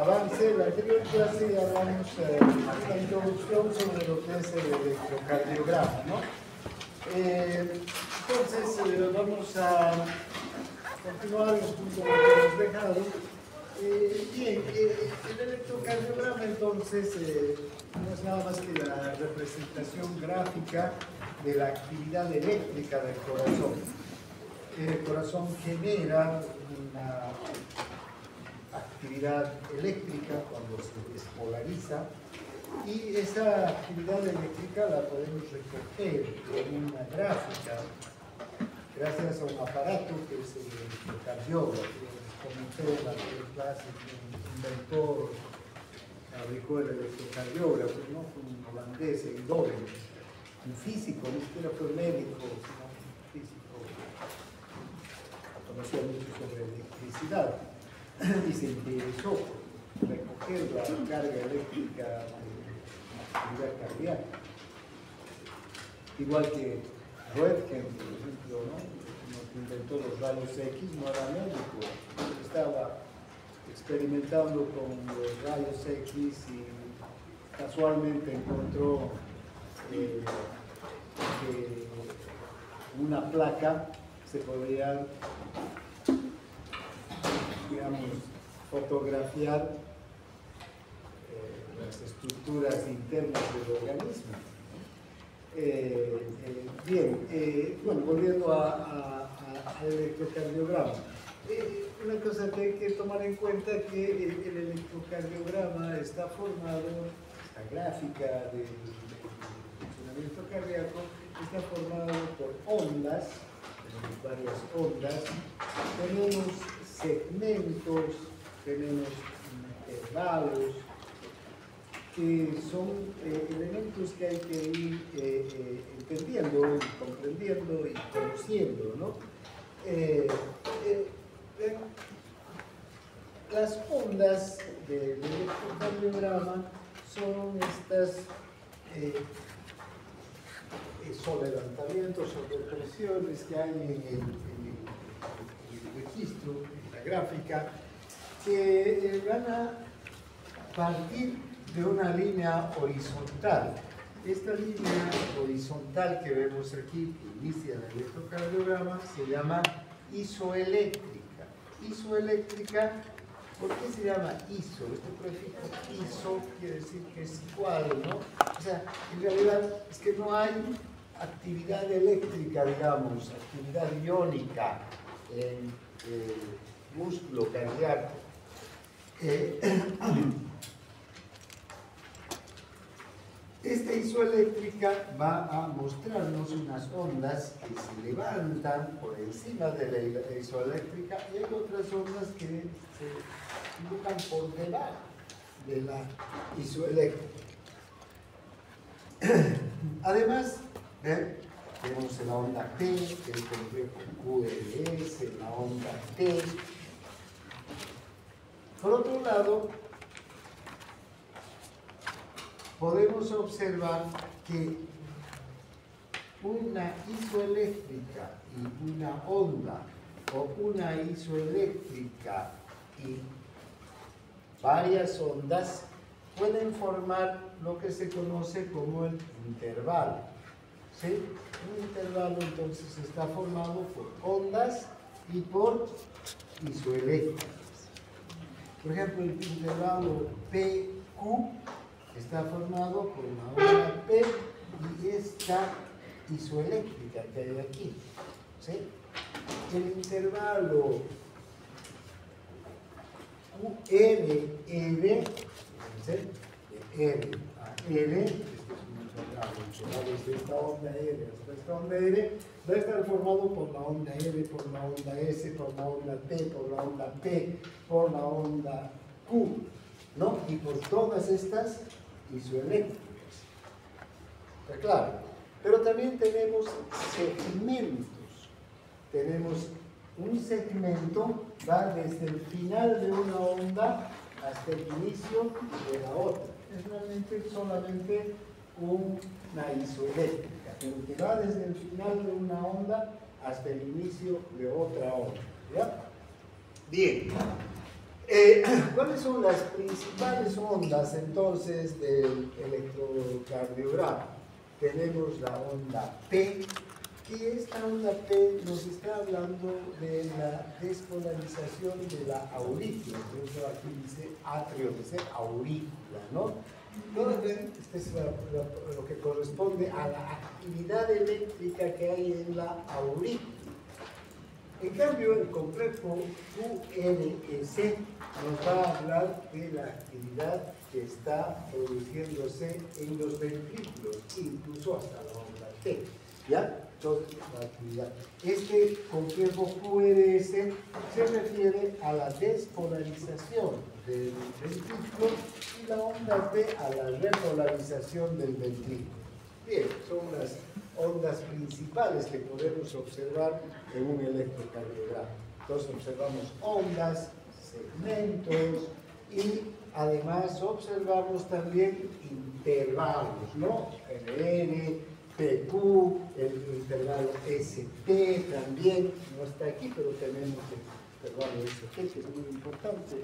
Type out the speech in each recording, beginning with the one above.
avance. En la anterior clase hablamos una introducción sobre lo que es el electrocardiograma, ¿no? Entonces vamos a continuar los puntos que hemos dejado. Bien, el electrocardiograma entonces no es nada más que la representación gráfica de la actividad eléctrica del corazón. El corazón genera una actividad eléctrica cuando se despolariza, y esa actividad eléctrica la podemos recoger en una gráfica gracias a un aparato que es el electrocardiógrafo. Comenté en la clase que un inventor fabricó el electrocardiógrafo, ¿no? Fue un holandés, Eindhoven, un físico, ni siquiera fue médico, sino un físico, conocía mucho sobre electricidad y se interesó por recoger la carga eléctrica de la actividad cardíaca. Igual que Röntgen, por ejemplo, ¿no? Que inventó los rayos X, no era médico, estaba experimentando con los rayos X y casualmente encontró que una placa se podía, digamos, fotografiar las estructuras internas del organismo. Bien, bueno, volviendo al electrocardiograma. Una cosa que hay que tomar en cuenta es que el electrocardiograma está formado, esta gráfica del funcionamiento cardíaco está formado por ondas, tenemos varias ondas, tenemos segmentos, tenemos intervalos, que son elementos que hay que ir entendiendo, comprendiendo y conociendo, ¿no? Las ondas del electrocardiograma son estas solevantamientos o depresiones que hay en el registro, en la gráfica, que van a partir de una línea horizontal. Esta línea horizontal que vemos aquí, que inicia el electrocardiograma, se llama isoeléctrica. Isoeléctrica, ¿por qué se llama iso? Este prefijo iso quiere decir que es igual, ¿no? O sea, en realidad es que no hay actividad eléctrica, digamos, actividad iónica en el músculo cardíaco. Esta isoeléctrica va a mostrarnos unas ondas que se levantan por encima de la isoeléctrica, y hay otras ondas que se dibujan por debajo de la isoeléctrica. Además, tenemos la onda P, que es el complejo QRS, la onda T. Por otro lado, podemos observar que una isoeléctrica y una onda, o una isoeléctrica y varias ondas, pueden formar lo que se conoce como el intervalo. ¿Sí? Un intervalo entonces está formado por ondas y por isoeléctricas. Por ejemplo, el intervalo PQ está formado por una onda P y esta isoeléctrica que hay aquí. ¿Sí? El intervalo QRR, fíjense, de R a R, este es un intervalo desde esta onda R hasta esta onda R, va a estar formado por la onda R, por la onda S, por la onda T, por la onda P, por la onda Q, ¿no? Y por todas estas isoeléctricas. Está claro. Pero también tenemos segmentos. Tenemos un segmento, va desde el final de una onda hasta el inicio de la otra. Es realmente solamente una isoeléctrica, pero que va desde el final de una onda hasta el inicio de otra onda. ¿Ya? Bien. ¿Cuáles son las principales ondas entonces del electrocardiograma? Tenemos la onda P, que esta onda P nos está hablando de la despolarización de la aurícula. Por eso aquí dice atrio, dice aurícula, ¿no? Este es lo que corresponde a la actividad eléctrica que hay en la aurícula. En cambio, el complejo QRS nos va a hablar de la actividad que está produciéndose en los ventrículos, incluso hasta la onda T. ¿Ya? Entonces, la actividad. Este complejo QRS se refiere a la despolarización del ventrículo y la onda T a la repolarización del ventrículo. Bien, son las ondas principales que podemos observar en un electrocardiograma. Entonces observamos ondas, segmentos y además observamos también intervalos, ¿no? NN, PQ, el intervalo ST también, no está aquí, pero tenemos el intervalo ST, que es muy importante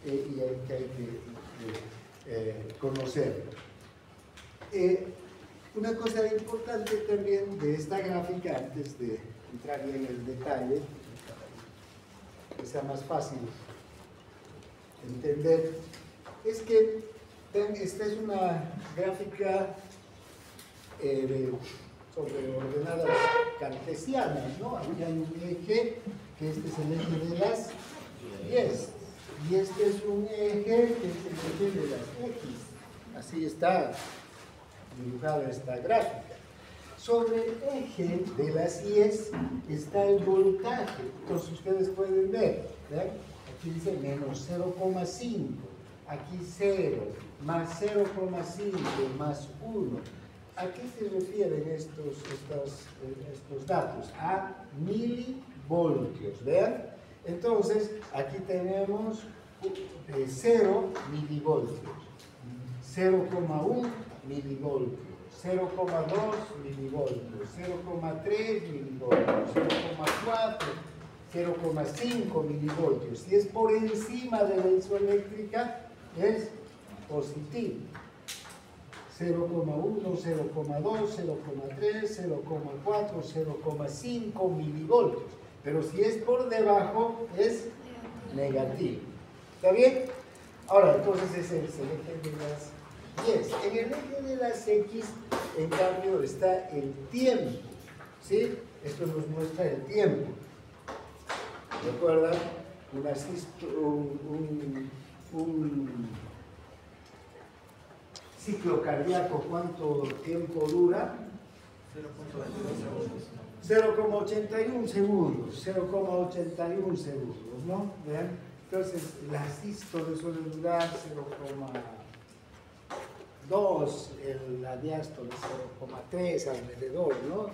y que hay que conocerlo. Una cosa importante también de esta gráfica, antes de entrar en el detalle, que sea más fácil entender, es que esta es una gráfica sobre ordenadas cartesianas, ¿no? Aquí hay un eje, que este es el eje de las Y, y este es un eje, que es el eje de las X. Así está dibujada esta gráfica. Sobre el eje de las Y está el voltaje. Entonces ustedes pueden ver, ¿ven? Aquí dice menos 0,5, aquí 0, más 0,5, más 1. ¿A qué se refieren estos datos? A milivoltios, ¿vean? Entonces, aquí tenemos 0 milivoltios, 0,1 milivoltios, 0,2 milivoltios, 0,3 milivoltios, 0,4, 0,5 milivoltios. Si es por encima de la isoeléctrica, es positivo. 0,1, 0,2, 0,3, 0,4, 0,5 milivoltios. Pero si es por debajo, es negativo. ¿Está bien? Ahora, entonces ese es el eje de las Y. En el eje de las X, en cambio, está el tiempo. ¿Sí? Esto nos muestra el tiempo. ¿Recuerdan? Un ciclo cardíaco, ¿cuánto tiempo dura? 0,81 segundos, 0,81 segundos, ¿no? ¿Vean? Entonces, la sístole suele durar 0,2, la diástole 0,3 alrededor, ¿no? El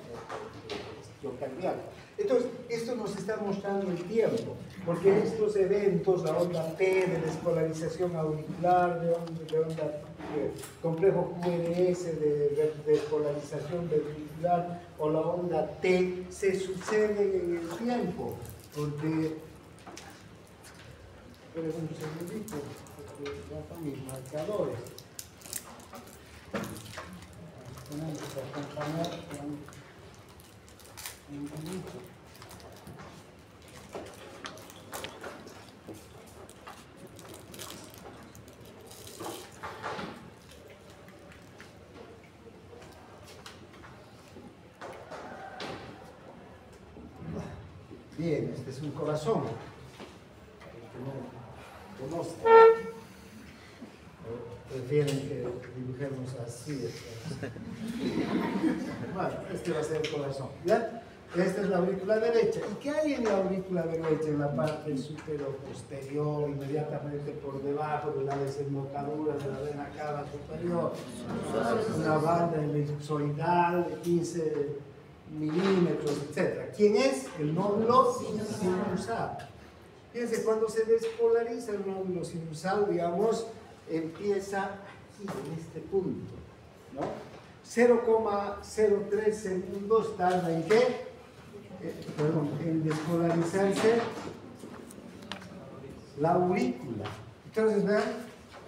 ciclo cardíaco. Entonces, esto nos está mostrando el tiempo, porque estos eventos, la onda P de despolarización auricular, de complejo QRS de despolarización ventricular, o la onda T, se suceden en el tiempo, porque, esperen un segundito, porque ya son mis marcadores. Tenemos que acompañar con un minuto. Bien, este es un corazón. Que no conozco. Prefieren que dibujemos así. Bueno, este va a ser el corazón. ¿Ya? Esta es la aurícula derecha. ¿Y qué hay en la aurícula derecha? En la parte superior posterior, inmediatamente por debajo de la desembocadura de la vena cava superior. Una banda elipsoidal de 15 milímetros, etc. ¿Quién es? El nódulo sinusal. Fíjense, cuando se despolariza el nódulo sinusal, digamos, empieza aquí, en este punto, ¿no? 0,03 segundos tarda en qué? En despolarizarse la aurícula. Entonces, vean,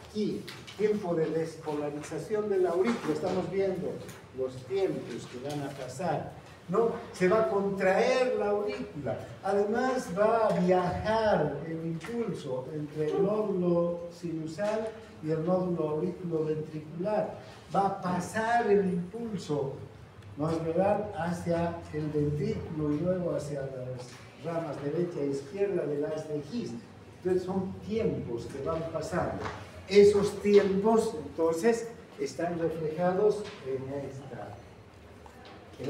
aquí, tiempo de despolarización de la aurícula, estamos viendo los tiempos que van a pasar, ¿no? Se va a contraer la aurícula, además va a viajar el impulso entre el nódulo sinusal y el nódulo auriculoventricular, va a pasar el impulso, ¿no es verdad?, hacia el ventrículo y luego hacia las ramas derecha e izquierda del haz de His. Entonces son tiempos que van pasando. Esos tiempos, entonces, están reflejados en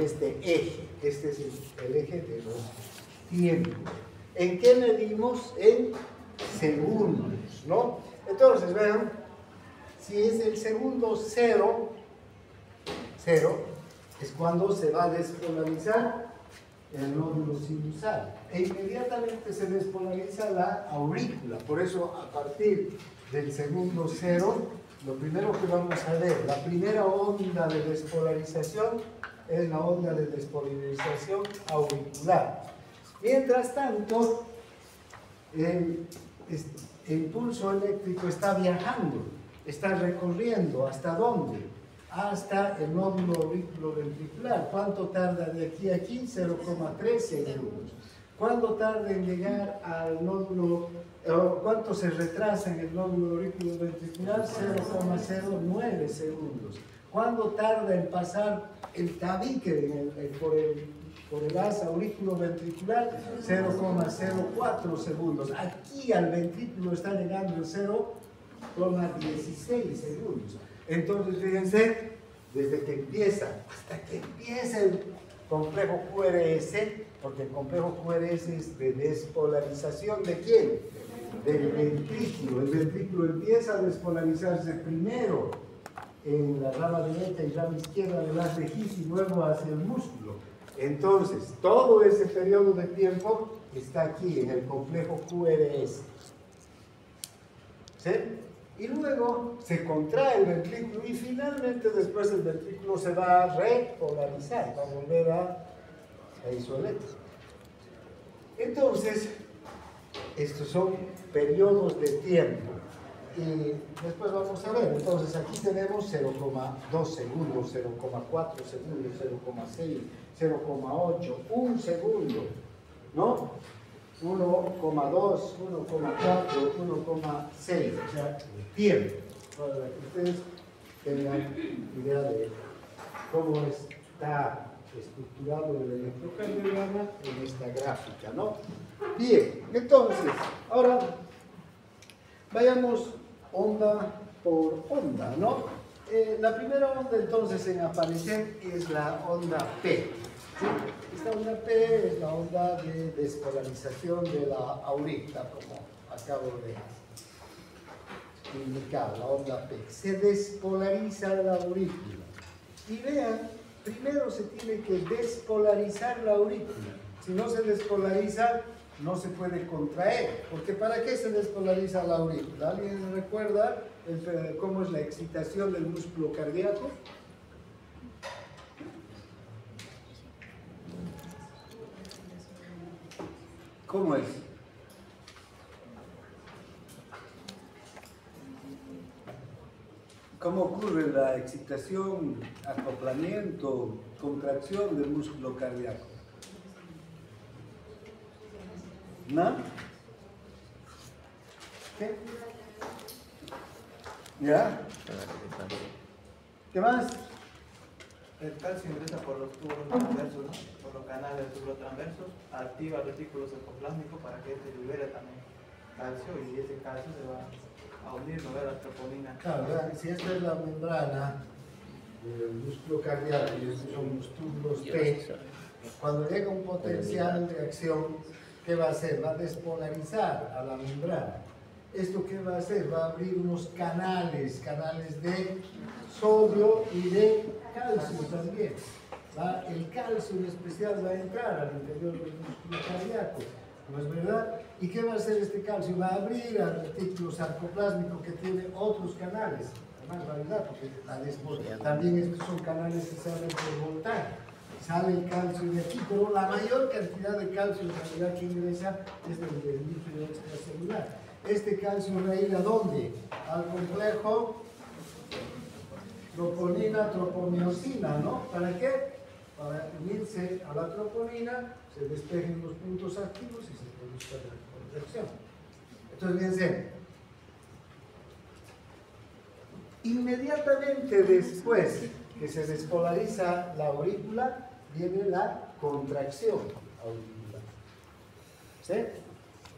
este eje. Este es el eje de los tiempos. ¿En qué medimos? En segundos, ¿no? Entonces, vean, si es el segundo 0, es cuando se va a despolarizar el nódulo sinusal. E inmediatamente se despolariza la aurícula. Por eso, a partir del segundo 0, lo primero que vamos a ver, la primera onda de despolarización es la onda de despolarización auricular. Mientras tanto, el impulso eléctrico está viajando, está recorriendo. ¿Hasta dónde? Hasta el nódulo auriculoventricular. ¿Cuánto tarda de aquí a aquí? 0,3 segundos. ¿Cuánto tarda en llegar al nódulo, cuánto se retrasa en el nódulo auriculoventricular? 0,09 segundos. ¿Cuánto tarda en pasar el tabique por el haz auriculoventricular? 0,04 segundos. Aquí al ventrículo está llegando el 0,16 segundos. Entonces, fíjense, desde que empieza hasta que empieza el complejo QRS, porque el complejo QRS es de despolarización ¿de quién? Del ventrículo. El ventrículo empieza a despolarizarse primero en la rama derecha y rama izquierda del haz de His y luego hacia el músculo. Entonces, todo ese periodo de tiempo está aquí en el complejo QRS. ¿Sí? Y luego se contrae el ventrículo y finalmente después el ventrículo se va a repolarizar, va a volver a isoeléctrico. Entonces, estos son periodos de tiempo. Y después vamos a ver, entonces aquí tenemos 0,2 segundos, 0,4 segundos, 0,6, 0,8, 1 segundo, ¿no? 1,2, 1,4, 1,6, o sea, tiempo, para que ustedes tengan idea de cómo está estructurado el electrocardiograma en esta gráfica, ¿no? Bien, entonces, ahora vayamos onda por onda, ¿no? La primera onda entonces en aparecer es la onda P. ¿Sí? Esta onda P es la onda de despolarización de la aurícula, como acabo de indicar, la onda P. Se despolariza la aurícula. Y vean, primero se tiene que despolarizar la aurícula. Si no se despolariza, no se puede contraer. Porque ¿para qué se despolariza la aurícula? ¿Alguien recuerda cómo es la excitación del músculo cardíaco? ¿Cómo es? ¿Cómo ocurre la excitación, acoplamiento, contracción del músculo cardíaco? ¿No? ¿Qué? ¿Ya? ¿Qué más? El calcio ingresa por los tubos transversos, ¿no? Por los canales de tubos transversos, activa el retículo sarcoplásmico para que este libere también calcio y ese calcio se va a unir, ¿no? A la troponina. Claro, ¿verdad? Si esta es la membrana del músculo cardíaco y estos son los túbulos P, cuando llega un potencial de acción, ¿qué va a hacer? Va a despolarizar a la membrana. ¿Esto qué va a hacer? Va a abrir unos canales de sodio y de calcio también. El calcio en especial va a entrar al interior del músculo cardíaco, ¿no es verdad? ¿Y qué va a hacer este calcio? Va a abrir al retículo sarcoplásmico que tiene otros canales, además variedad, porque también estos son canales que se abren por voltaje. Sale el calcio de aquí, pero la mayor cantidad de calcio en realidad que ingresa es del núcleo extracelular. Este calcio va a ir ¿a dónde? Al complejo troponina, tropomiosina, ¿no? ¿Para qué? Para unirse a la troponina, se despejen los puntos activos y se produzca la contracción. Entonces, fíjense, inmediatamente después que se despolariza la aurícula, viene la contracción auricular. ¿Sí?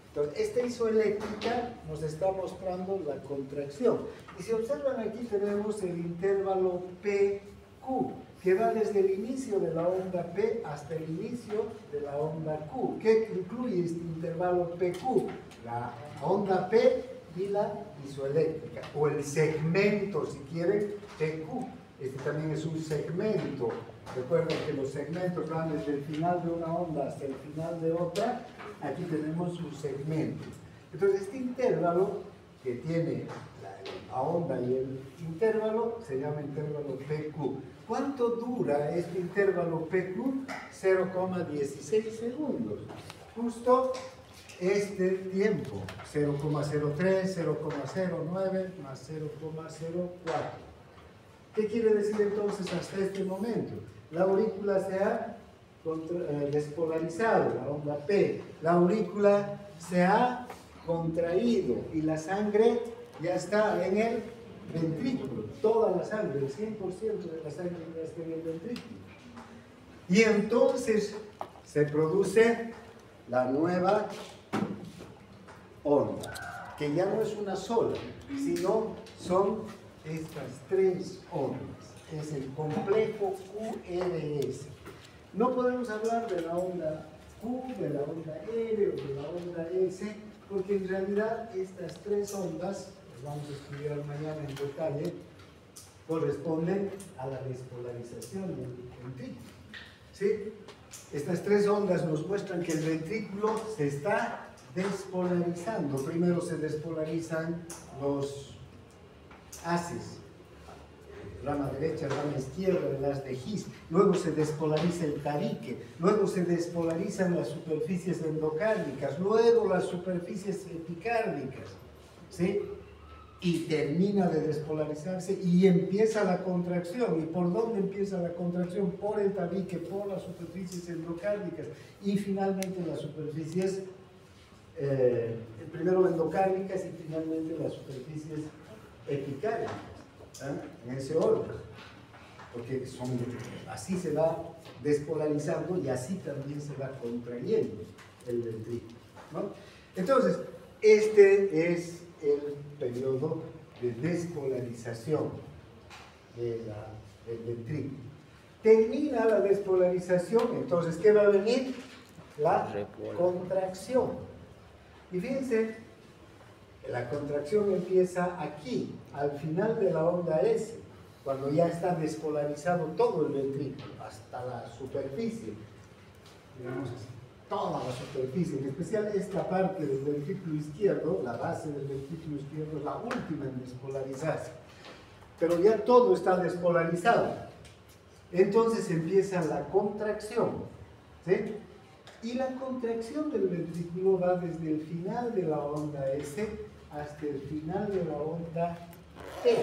Entonces, esta isoeléctrica nos está mostrando la contracción. Y si observan aquí tenemos el intervalo PQ, que va desde el inicio de la onda P hasta el inicio de la onda Q. ¿Qué incluye este intervalo PQ? La onda P y la isoeléctrica, o el segmento, si quieren, PQ. Este también es un segmento. Recuerden que los segmentos van desde el final de una onda hasta el final de otra. Aquí tenemos un segmento. Entonces, este intervalo que tiene la onda y el intervalo se llama intervalo PQ. ¿Cuánto dura este intervalo PQ? 0,16 segundos. Justo este tiempo, 0,03, 0,09 más 0,04. ¿Qué quiere decir entonces hasta este momento? La aurícula se ha despolarizado, la onda P. La aurícula se ha contraído y la sangre ya está en el ventrículo. Toda la sangre, el 100% de la sangre ya está en el ventrículo. Y entonces se produce la nueva onda, que ya no es una sola, sino son estas tres ondas. Es el complejo QRS. No podemos hablar de la onda Q, de la onda R o de la onda S, porque en realidad estas tres ondas, las vamos a estudiar mañana en detalle, corresponden a la despolarización del ventrículo. ¿Sí? Estas tres ondas nos muestran que el ventrículo se está despolarizando. Primero se despolarizan los haces, rama derecha, rama izquierda de las de His. Luego se despolariza el tabique. Luego se despolarizan las superficies endocárdicas. Luego las superficies epicárdicas. ¿Sí? Y termina de despolarizarse y empieza la contracción. ¿Y por dónde empieza la contracción? Por el tabique, por las superficies endocárdicas y finalmente las superficies, primero endocárdicas y finalmente las superficies epicárdicas, en ese orden, porque así se va despolarizando y así también se va contrayendo el ventrículo, ¿no? Entonces, este es el periodo de despolarización del ventrículo. Termina la despolarización, entonces, ¿qué va a venir? La contracción. Y fíjense, la contracción empieza aquí, al final de la onda S, cuando ya está despolarizado todo el ventrículo, hasta la superficie, digamos así. Toda la superficie, en especial esta parte del ventrículo izquierdo, la base del ventrículo izquierdo es la última en despolarizarse. Pero ya todo está despolarizado. Entonces empieza la contracción, ¿sí? Y la contracción del ventrículo va desde el final de la onda S hasta el final de la onda T.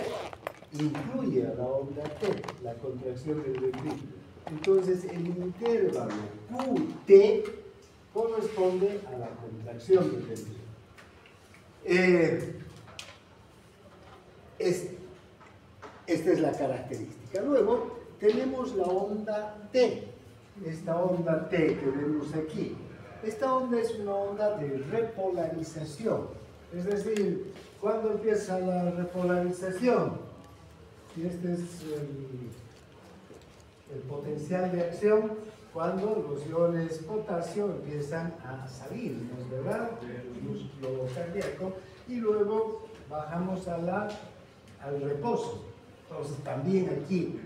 Incluye a la onda T, la contracción del ventrículo. Entonces el intervalo QT corresponde a la contracción del ventrículo. Esta es la característica. Luego tenemos la onda T, esta onda T que vemos aquí. Esta onda es una onda de repolarización. Es decir, ¿cuándo empieza la repolarización? Este es el potencial de acción cuando los iones potasio empiezan a salir, ¿no es verdad?, del músculo cardíaco, y luego bajamos al reposo. Entonces también aquí,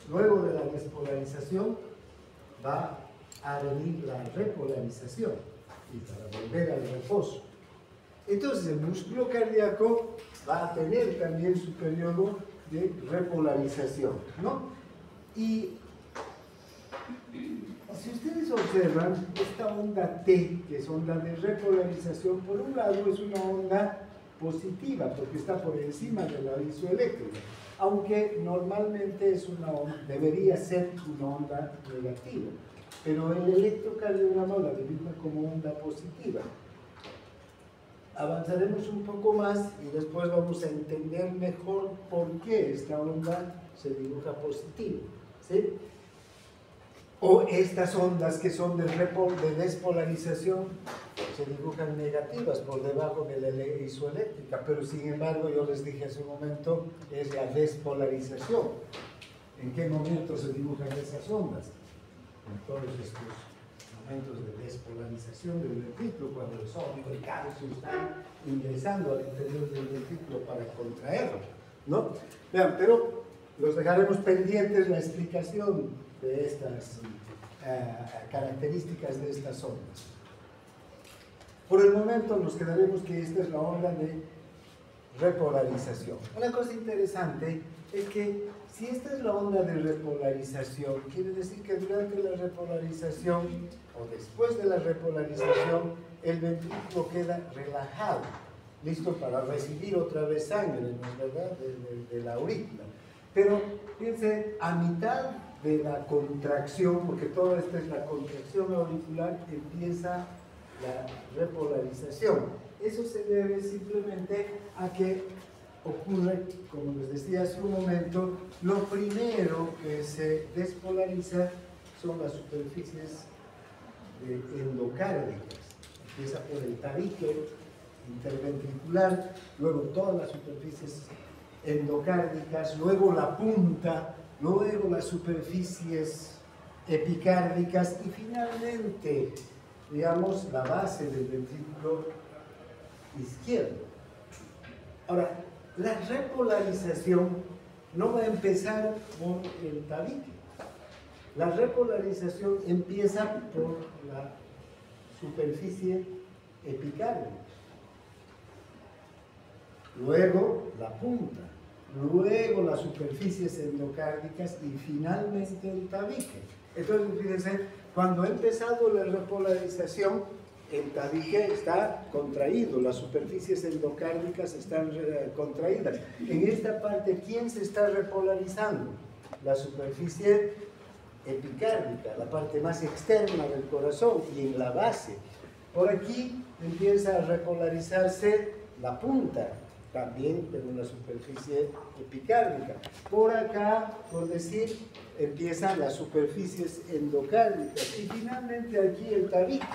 luego de la despolarización, va a venir la repolarización y para volver al reposo. Entonces el músculo cardíaco va a tener también su periodo de repolarización, ¿no? Y si ustedes observan, esta onda T, que es onda de repolarización, por un lado es una onda positiva, porque está por encima del aviso eléctrico, aunque normalmente es una onda, debería ser una onda negativa, pero el electrocardiograma la dibuja como onda positiva. Avanzaremos un poco más y después vamos a entender mejor por qué esta onda se dibuja positiva, ¿sí? O estas ondas que son de despolarización se dibujan negativas por debajo de la isoeléctrica, pero sin embargo yo les dije hace un momento es la despolarización. ¿En qué momento se dibujan esas ondas? En todos estos momentos de despolarización del ventrículo, cuando el sodio y el calcio están ingresando al interior del ventrículo para contraerlo, ¿no? Vean, pero los dejaremos pendientes la explicación de estas características de estas ondas. Por el momento nos quedaremos que esta es la onda de repolarización. Una cosa interesante es que si esta es la onda de repolarización, quiere decir que durante la repolarización o después de la repolarización el ventrículo queda relajado, listo para recibir otra vez sangre, ¿no es verdad?, de la aurícula. Pero fíjense, a mitad de la contracción, porque toda esta es la contracción auricular, empieza la repolarización. Eso se debe simplemente a que ocurre, como les decía hace un momento, lo primero que se despolariza son las superficies endocárdicas. Empieza por el tabique interventricular, luego todas las superficies endocárdicas, luego la punta, luego las superficies epicárdicas y finalmente, digamos, la base del ventrículo izquierdo. Ahora, la repolarización no va a empezar por el tabique. La repolarización empieza por la superficie epicárdica, luego la punta, luego las superficies endocárdicas y finalmente el tabique. Entonces, fíjense, cuando ha empezado la repolarización, el tabique está contraído, las superficies endocárdicas están contraídas. En esta parte, ¿quién se está repolarizando? La superficie epicárdica, la parte más externa del corazón, y en la base. Por aquí empieza a repolarizarse la punta, también en una superficie epicárdica. Por acá, por decir, empiezan las superficies endocárdicas y finalmente aquí el tabique.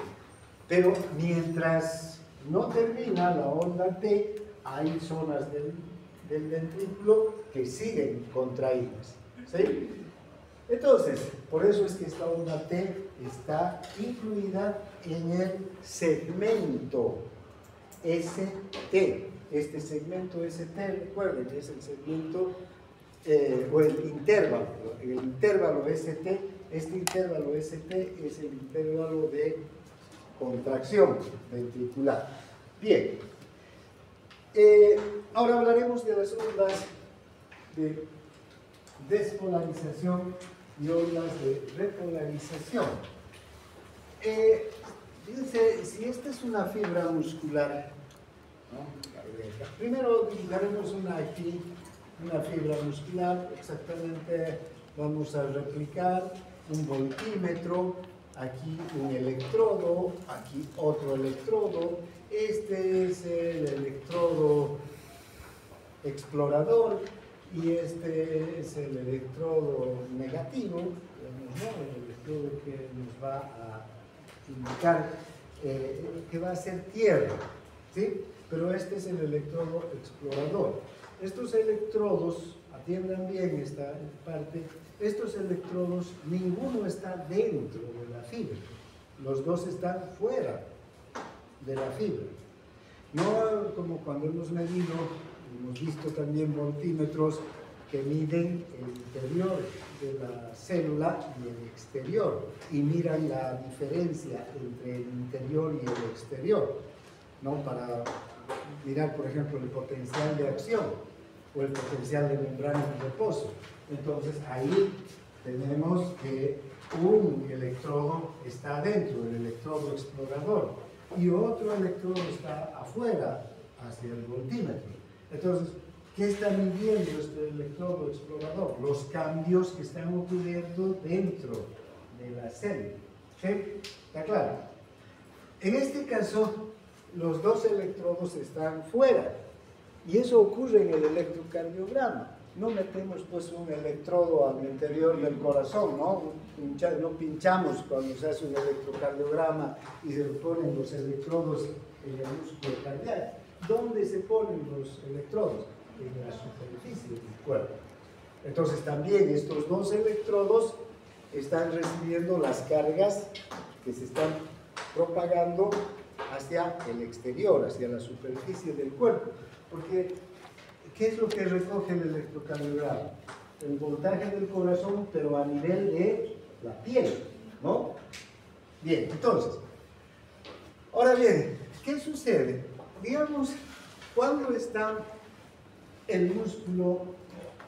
Pero mientras no termina la onda T, hay zonas del ventrículo que siguen contraídas, ¿sí? Entonces, por eso es que esta onda T está incluida en el segmento ST. Este segmento ST, recuerden, es el segmento o el intervalo ST. Este intervalo ST es el intervalo de contracción ventricular. Bien, ahora hablaremos de las ondas de despolarización y ondas de repolarización. Fíjense, si esta es una fibra muscular, ¿no? Primero dibujaremos una fibra muscular, exactamente vamos a replicar un voltímetro, aquí un electrodo, aquí otro electrodo, este es el electrodo explorador y este es el electrodo negativo, digamos, ¿no? El electrodo que nos va a indicar que va a ser tierra, ¿sí? Pero este es el electrodo explorador. Estos electrodos, atiendan bien esta parte, estos electrodos, ninguno está dentro de la fibra, los dos están fuera de la fibra. No como cuando hemos medido, hemos visto también voltímetros que miden el interior de la célula y el exterior y miran la diferencia entre el interior y el exterior, ¿no? Para mirar, por ejemplo, el potencial de acción o el potencial de membrana de reposo. Entonces ahí tenemos que un electrodo está adentro, el electrodo explorador, y otro electrodo está afuera, hacia el voltímetro. Entonces, ¿qué está midiendo este electrodo explorador? Los cambios que están ocurriendo dentro de la célula. ¿Sí? ¿Está claro? En este caso, los dos electrodos están fuera, y eso ocurre en el electrocardiograma. No metemos pues un electrodo al interior del corazón, ¿no? No pinchamos cuando se hace un electrocardiograma y se ponen los electrodos en el músculo cardíaco. ¿Dónde se ponen los electrodos? En la superficie del cuerpo. Entonces también estos dos electrodos están recibiendo las cargas que se están propagando hacia el exterior, hacia la superficie del cuerpo. Porque, ¿qué es lo que recoge el electrocardiograma? El voltaje del corazón, pero a nivel de la piel, ¿no? Bien, entonces, ahora bien, ¿qué sucede? Digamos, cuando está el músculo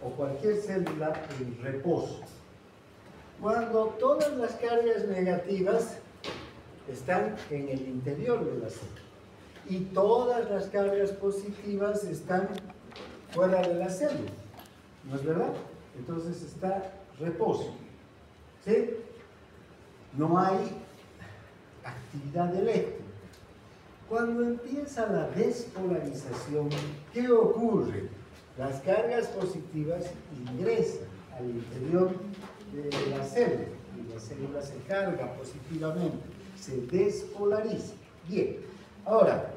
o cualquier célula en reposo, cuando todas las cargas negativas están en el interior de la célula y todas las cargas positivas están fuera de la célula, ¿no es verdad? Entonces está reposo, ¿sí? No hay actividad eléctrica. Cuando empieza la despolarización, ¿qué ocurre? Las cargas positivas ingresan al interior de la célula y la célula se carga positivamente, se despolariza. Bien, ahora,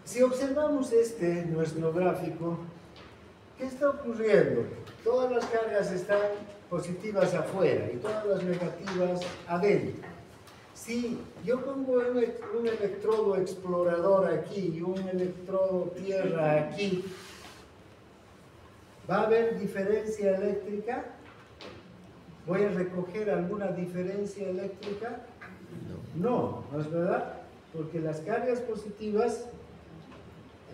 si observamos nuestro gráfico, ¿qué está ocurriendo? Todas las cargas están positivas afuera y todas las negativas adentro. Si yo pongo un electrodo explorador aquí y un electrodo tierra aquí, ¿va a haber diferencia eléctrica? ¿Voy a recoger alguna diferencia eléctrica? No, ¿no es verdad? Porque las cargas positivas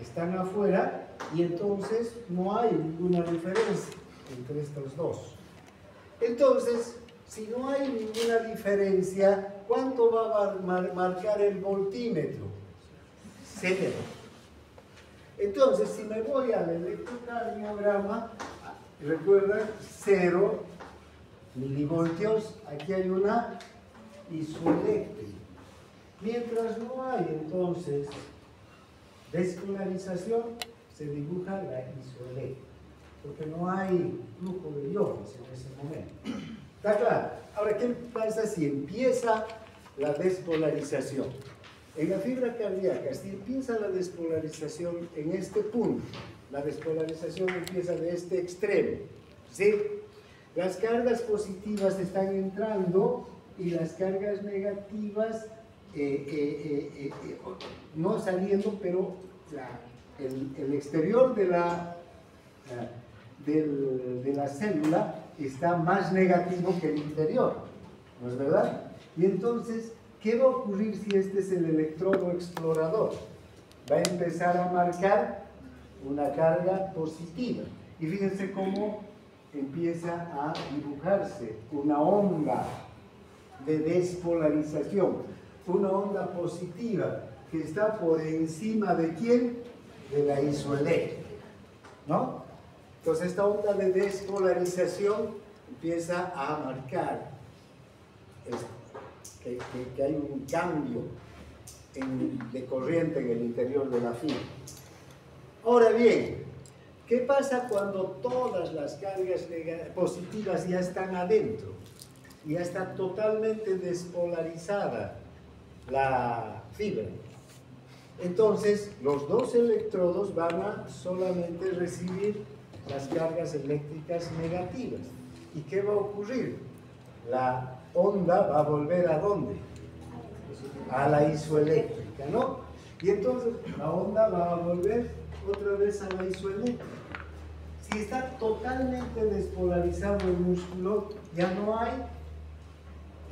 están afuera y entonces no hay ninguna diferencia entre estos dos. Entonces, si no hay ninguna diferencia, ¿cuánto va a marcar el voltímetro? 0. Entonces, si me voy al electrocardiograma, recuerden, 0 milivoltios, aquí hay una isoeléctrica. Mientras no hay, entonces, despolarización, se dibuja la isoeléctrica, porque no hay flujo de iones en ese momento. ¿Está claro? Ahora, ¿qué pasa si empieza la despolarización? En la fibra cardíaca, si empieza la despolarización en este punto, la despolarización empieza de este extremo, ¿sí? Las cargas positivas están entrando y las cargas negativas no saliendo, pero el exterior de la célula está más negativo que el interior, ¿no es verdad? Y entonces, ¿qué va a ocurrir si este es el electrodo explorador? Va a empezar a marcar una carga positiva. Y fíjense cómo empieza a dibujarse una onda de despolarización, una onda positiva que está por encima de ¿quién? De la isoeléctrica, ¿no? Entonces esta onda de despolarización empieza a marcar que hay un cambio de corriente en el interior de la fibra. Ahora bien, ¿qué pasa cuando todas las cargas positivas ya están adentro? Ya está totalmente despolarizada la fibra. Entonces, los dos electrodos van a solamente recibir las cargas eléctricas negativas. ¿Y qué va a ocurrir? La onda va a volver ¿a dónde? A la isoeléctrica, ¿no? Y entonces la onda va a volver otra vez a la isoeléctrica. Si está totalmente despolarizado el músculo, ya no hay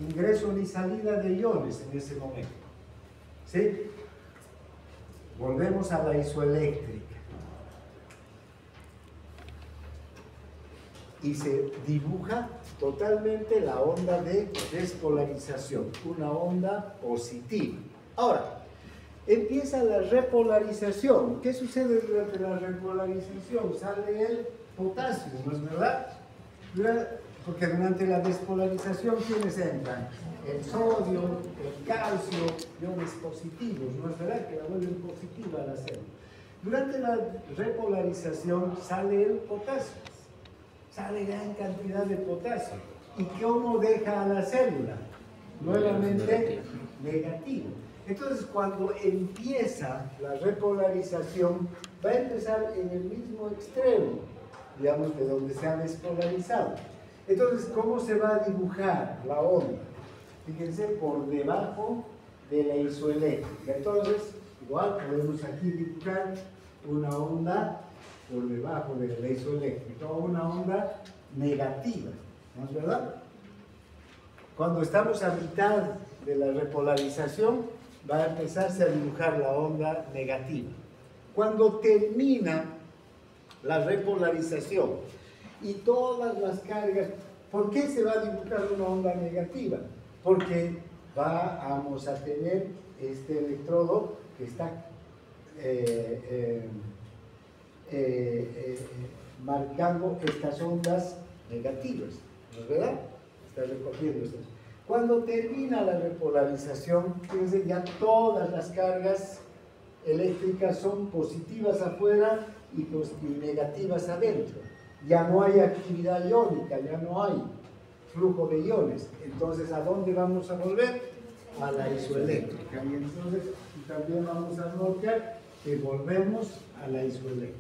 ingreso ni salida de iones en ese momento. ¿Sí? Volvemos a la isoeléctrica. y se dibuja totalmente la onda de despolarización, una onda positiva. Ahora, empieza la repolarización. ¿Qué sucede durante la repolarización? Sale el potasio, ¿no es verdad? Porque durante la despolarización, ¿quiénes entran? El sodio, el calcio, iones positivos, ¿no es verdad? Que la vuelven positiva a la célula. Durante la repolarización sale el potasio, sale gran cantidad de potasio. ¿Y cómo deja a la célula? Nuevamente negativo. Entonces, cuando empieza la repolarización, va a empezar en el mismo extremo, digamos, de donde se ha despolarizado. Entonces, ¿cómo se va a dibujar la onda? Fíjense, por debajo de la isoeléctrica. Entonces, igual podemos aquí dibujar una onda por debajo de la isoeléctrica, o una onda negativa, ¿no es verdad? Cuando estamos a mitad de la repolarización, va a empezarse a dibujar la onda negativa. Cuando termina la repolarización y todas las cargas, ¿por qué se va a dibujar una onda negativa? Porque vamos a tener este electrodo que está marcando estas ondas negativas, ¿no es verdad? Está recogiendo estas. Cuando termina la repolarización, fíjense, ya todas las cargas eléctricas son positivas afuera y negativas adentro. Ya no hay actividad iónica, ya no hay flujo de iones. Entonces, ¿a dónde vamos a volver? A la isoeléctrica. Y entonces también vamos a notar que volvemos a la isoeléctrica.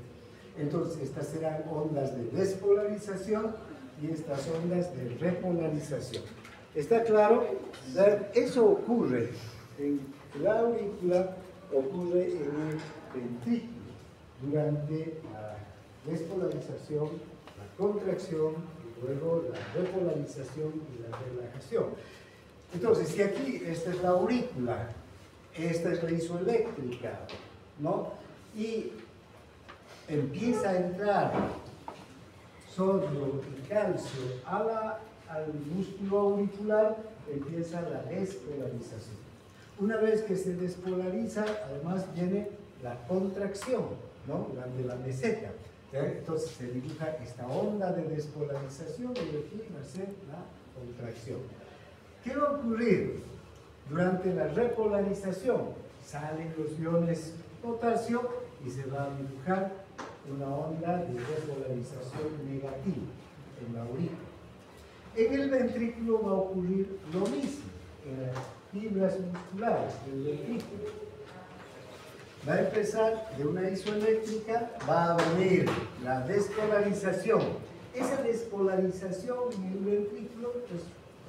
Entonces, estas serán ondas de despolarización y estas ondas de repolarización. ¿Está claro? Eso ocurre en la aurícula, ocurre en el ventrículo durante la despolarización, la contracción y luego la repolarización y la relajación. Entonces, si aquí esta es la aurícula, esta es la isoeléctrica, ¿no? Y empieza a entrar sodio y calcio al músculo auricular, empieza la despolarización. Una vez que se despolariza, además viene la contracción, ¿no? De la meseta. Entonces se dibuja esta onda de despolarización y aquí va a ser la contracción. ¿Qué va a ocurrir durante la repolarización? Salen los iones potasio y se va a dibujar una onda de repolarización negativa en la aurícula. En el ventrículo va a ocurrir lo mismo, en las fibras musculares del ventrículo. Va a empezar de una isoeléctrica, va a venir la despolarización. Esa despolarización en el ventrículo es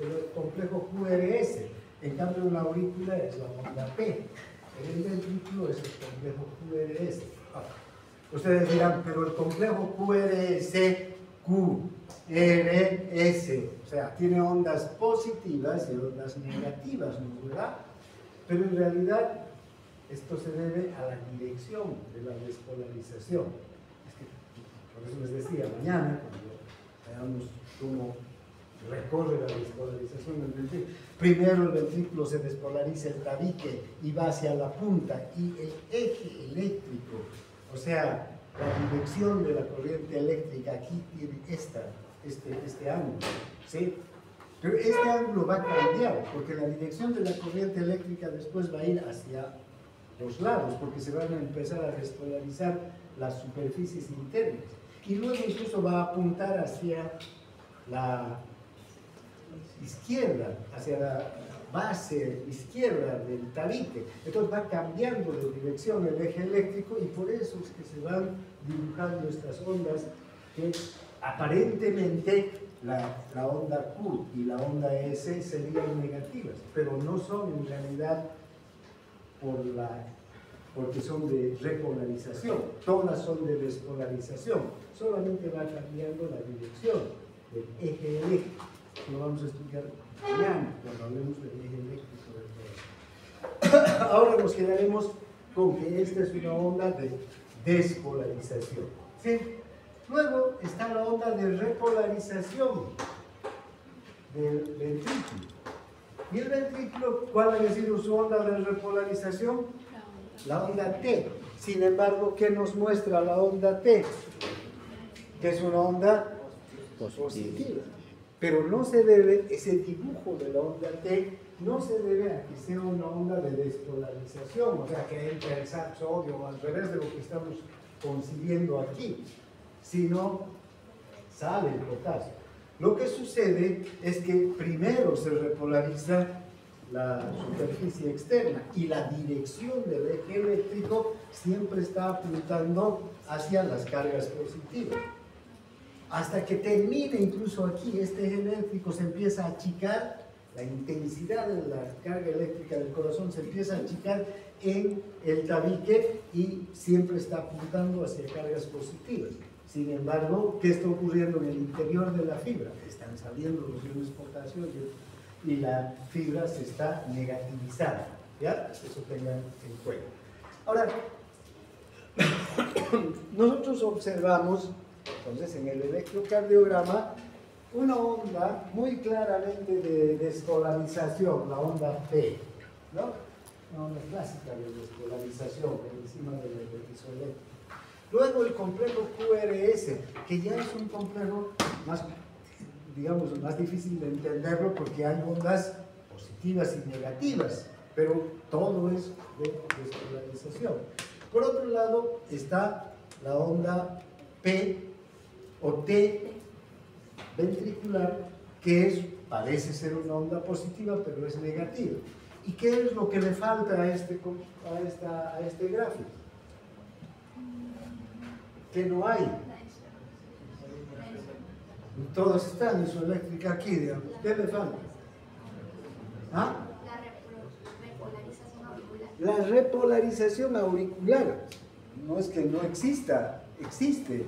el complejo QRS, en cambio en la aurícula es la onda P. En el ventrículo es el complejo QRS. Ustedes dirán, pero el complejo QRS, o sea, tiene ondas positivas y ondas negativas, ¿no es verdad? Pero en realidad esto se debe a la dirección de la despolarización. Es que, por eso les decía, mañana, cuando veamos cómo recorre la despolarización del ventrículo, primero el ventrículo se despolariza el tabique y va hacia la punta, y el eje eléctrico, o sea, la dirección de la corriente eléctrica aquí tiene este ángulo, ¿sí? Pero este ángulo va a cambiar, porque la dirección de la corriente eléctrica después va a ir hacia los lados, porque se van a empezar a despolarizar las superficies internas. Y luego incluso va a apuntar hacia la izquierda, hacia la base izquierda del tabique. Entonces va cambiando de dirección el eje eléctrico y por eso es que se van dibujando estas ondas que aparentemente la onda Q y la onda S serían negativas, pero no son en realidad porque son de repolarización, todas son de despolarización, solamente va cambiando la dirección del eje eléctrico. Lo vamos a estudiar mañana cuando hablemos del eje eléctrico del todo. Ahora nos quedaremos con que esta es una onda de despolarización, ¿sí? Luego está la onda de repolarización del ventrículo. ¿Y el ventrículo, cuál ha sido su onda de repolarización? La onda T. Sin embargo, ¿qué nos muestra la onda T? Que es una onda positiva. Pero no se debe, ese dibujo de la onda T, no se debe a que sea una onda de despolarización, o sea, que entre el sodio o al revés de lo que estamos concibiendo aquí, sino sale el potasio. Lo que sucede es que primero se repolariza la superficie externa y la dirección del eje eléctrico siempre está apuntando hacia las cargas positivas. Hasta que termine incluso aquí, este eje eléctrico se empieza a achicar, la intensidad de la carga eléctrica del corazón se empieza a achicar en el tabique y siempre está apuntando hacia cargas positivas. Sin embargo, ¿qué está ocurriendo en el interior de la fibra? Están saliendo los iones potasio y la fibra se está negativizando. ¿Ya? Eso tengan en cuenta. Ahora, nosotros observamos, entonces, en el electrocardiograma, una onda muy claramente de despolarización, la onda P, ¿no? Una onda clásica de despolarización por encima del isoeléctrico. Luego el complejo QRS, que ya es un complejo más, digamos, más difícil de entenderlo porque hay ondas positivas y negativas, pero todo es de despolarización. Por otro lado está la onda P o T ventricular, que parece ser una onda positiva, pero es negativa. ¿Y qué es lo que le falta a este gráfico? Que no hay. Todos están en su eléctrica aquí, digamos. ¿Qué le falta? ¿Ah? La repolarización auricular. No es que no exista, existe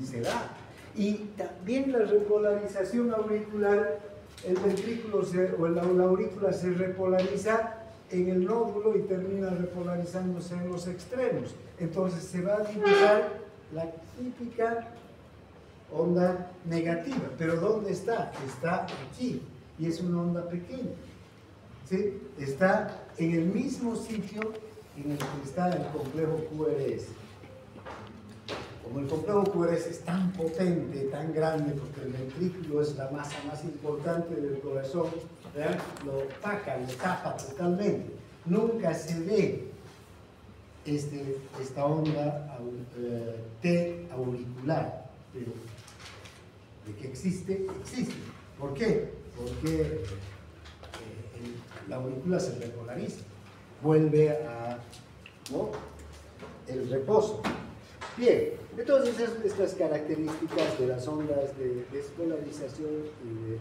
y se da. Y también la repolarización auricular, el ventrículo o la aurícula se repolariza en el nódulo y termina repolarizándose en los extremos. Entonces se va a dibujar la típica onda negativa. ¿Pero dónde está? Está aquí. Y es una onda pequeña. ¿Sí? Está en el mismo sitio en el que está el complejo QRS. Como el complejo QRS es tan potente, tan grande, porque el ventrículo es la masa más importante del corazón, ¿verdad? Lo opaca, lo tapa totalmente. Nunca se ve esta onda T auricular, pero de que existe, existe. ¿Por qué? Porque la aurícula se repolariza, vuelve a, ¿no?, el reposo. Bien, entonces estas características de las ondas de despolarización y de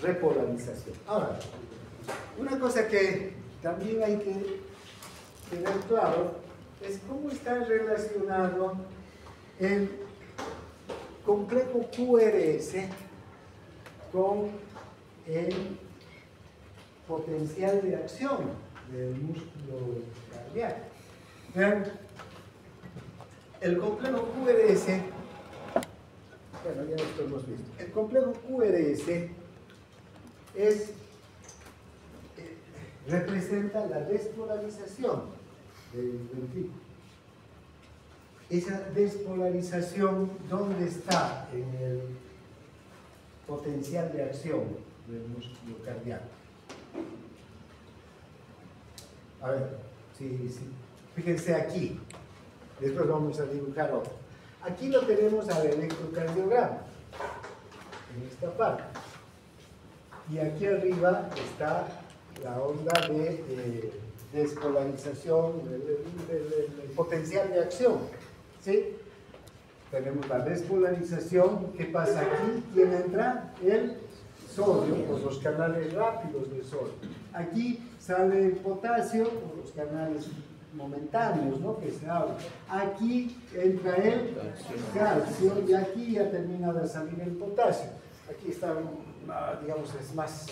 repolarización. Ahora, una cosa que también hay que tener claro es cómo está relacionado el complejo QRS con el potencial de acción del músculo cardíaco. Vean, el complejo QRS, bueno, ya esto hemos visto, el complejo QRS representa la despolarización del ventrículo. Esa despolarización, ¿dónde está? En el potencial de acción del músculo cardíaco. A ver, fíjense aquí. Después vamos a dibujar otro. Aquí lo tenemos al electrocardiograma, en esta parte. Y aquí arriba está la onda de despolarización, el potencial de acción. ¿Sí? Tenemos la despolarización. ¿Qué pasa aquí? ¿Quién entra? El sodio por los canales rápidos del sodio. Aquí sale el potasio por los canales momentáneos, ¿no?, que se abren. Aquí entra el calcio y aquí ya termina de salir el potasio. Aquí está, digamos, es más,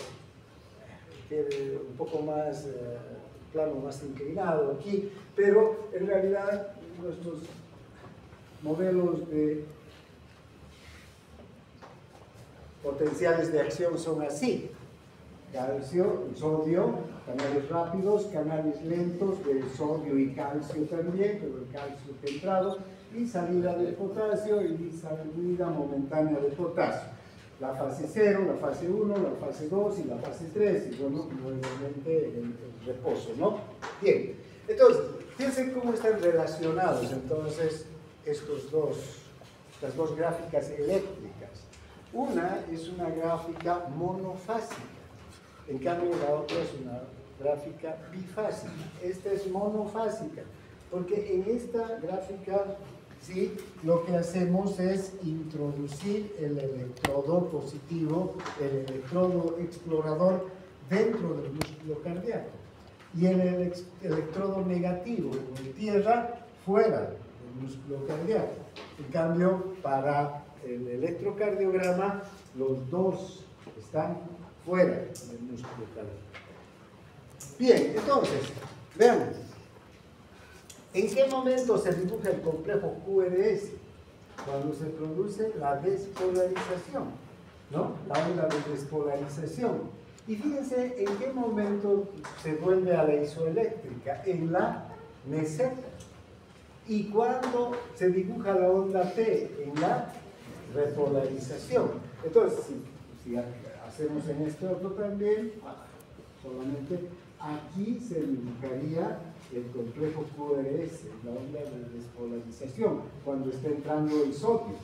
un poco más plano, más inclinado aquí, pero en realidad modelos de potenciales de acción son así: calcio, sodio, canales rápidos, canales lentos de sodio y calcio también, pero el calcio centrado, y salida de potasio y salida momentánea de potasio. La fase 0, la fase 1, la fase 2 y la fase 3, y bueno, nuevamente el reposo, ¿no? Bien, entonces, fíjense cómo están relacionados entonces estas dos gráficas eléctricas. Una es una gráfica monofásica, en cambio la otra es una gráfica bifásica. Esta es monofásica, porque en esta gráfica, sí, lo que hacemos es introducir el electrodo positivo, el electrodo explorador dentro del músculo cardíaco, y el electrodo negativo en tierra fuera del músculo cardíaco. En cambio, para el electrocardiograma, los dos están fuera del músculo cardíaco. Bien, entonces, veamos. ¿En qué momento se dibuja el complejo QRS? Cuando se produce la despolarización, ¿no? La onda de despolarización. Y fíjense en qué momento se vuelve a la isoeléctrica, en la meseta. ¿Y cuándo se dibuja la onda T? En la repolarización. Entonces, si hacemos en este otro también, solamente aquí se dibujaría el complejo QRS, la onda de despolarización, cuando está entrando el sodio.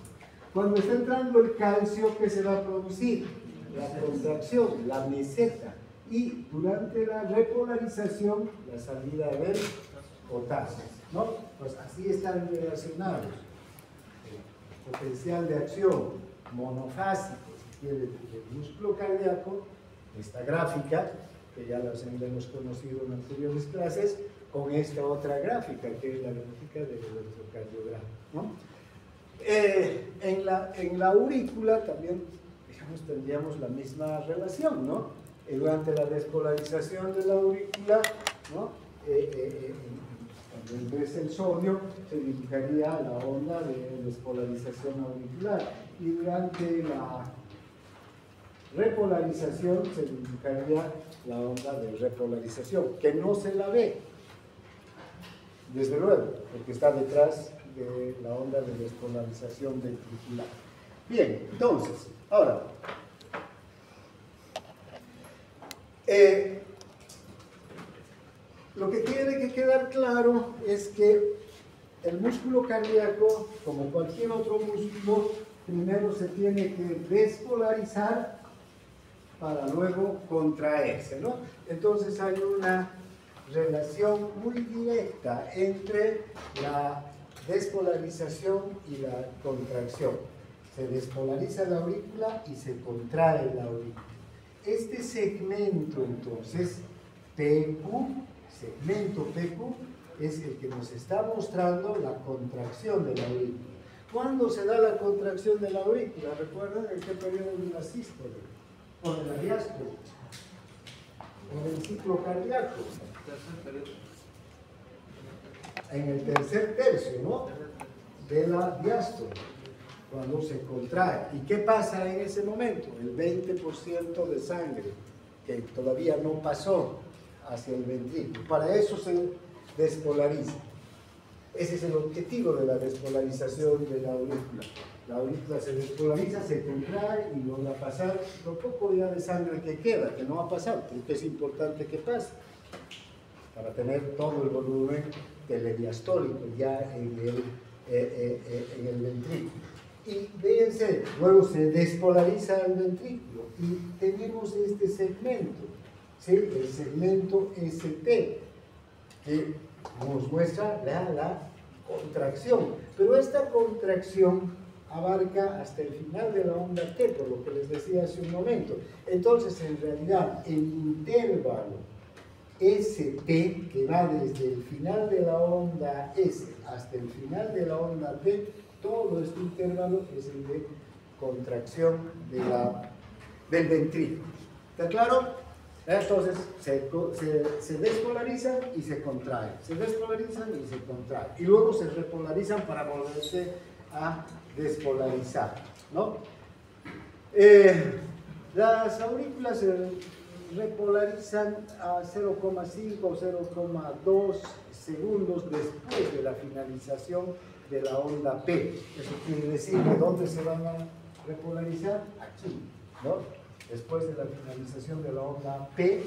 Cuando está entrando el calcio, ¿qué se va a producir? La contracción, la meseta. Y durante la repolarización, la salida del potasio, ¿no? Pues así están relacionados. El potencial de acción monofásico, si quiere, del músculo cardíaco, esta gráfica, que ya las hemos conocido en anteriores clases, con esta otra gráfica, que es la gráfica del electrocardiograma, ¿no? En la aurícula también, digamos, tendríamos la misma relación, ¿no? Durante la despolarización de la aurícula, ¿no? Cuando ingresa el sodio, se dibujaría la onda de despolarización auricular, y durante la repolarización se dibujaría la onda de repolarización, que no se la ve, desde luego, porque está detrás de la onda de despolarización ventricular. Bien, entonces, ahora, lo que tiene que quedar claro es que el músculo cardíaco, como cualquier otro músculo, primero se tiene que despolarizar para luego contraerse, ¿no? Entonces hay una relación muy directa entre la despolarización y la contracción. Se despolariza la aurícula y se contrae la aurícula. Este segmento, entonces, PQ, segmento PQ, es el que nos está mostrando la contracción de la aurícula. ¿Cuándo se da la contracción de la aurícula? ¿Recuerdan en qué periodo de la sístole? ¿O de la diástole? ¿O del ciclo cardíaco? En el tercer tercio, ¿no? De la diástole, cuando se contrae. ¿Y qué pasa en ese momento? El 20% de sangre que todavía no pasó hacia el ventrículo. Para eso se despolariza. Ese es el objetivo de la despolarización de la aurícula. La aurícula se despolariza, se contrae y logra pasar lo poco ya de sangre que queda, que no ha pasado, porque es importante que pase para tener todo el volumen telediastólico ya en el ventrículo. Y fíjense, luego se despolariza el ventrículo y tenemos este segmento, ¿sí? El segmento ST, que nos muestra la contracción. Pero esta contracción abarca hasta el final de la onda T, por lo que les decía hace un momento. Entonces, en realidad, el intervalo ST, que va desde el final de la onda S hasta el final de la onda T, todo este intervalo es el de contracción del ventrículo. ¿Está claro? Entonces se despolarizan y se contraen, se despolarizan y se contraen, y luego se repolarizan para volverse a despolarizar, ¿no? Las aurículas se repolarizan a 0,5 o 0,2 segundos después de la finalización de la onda P. Eso quiere decir que ¿dónde se van a repolarizar? Aquí, ¿no? Después de la finalización de la onda P,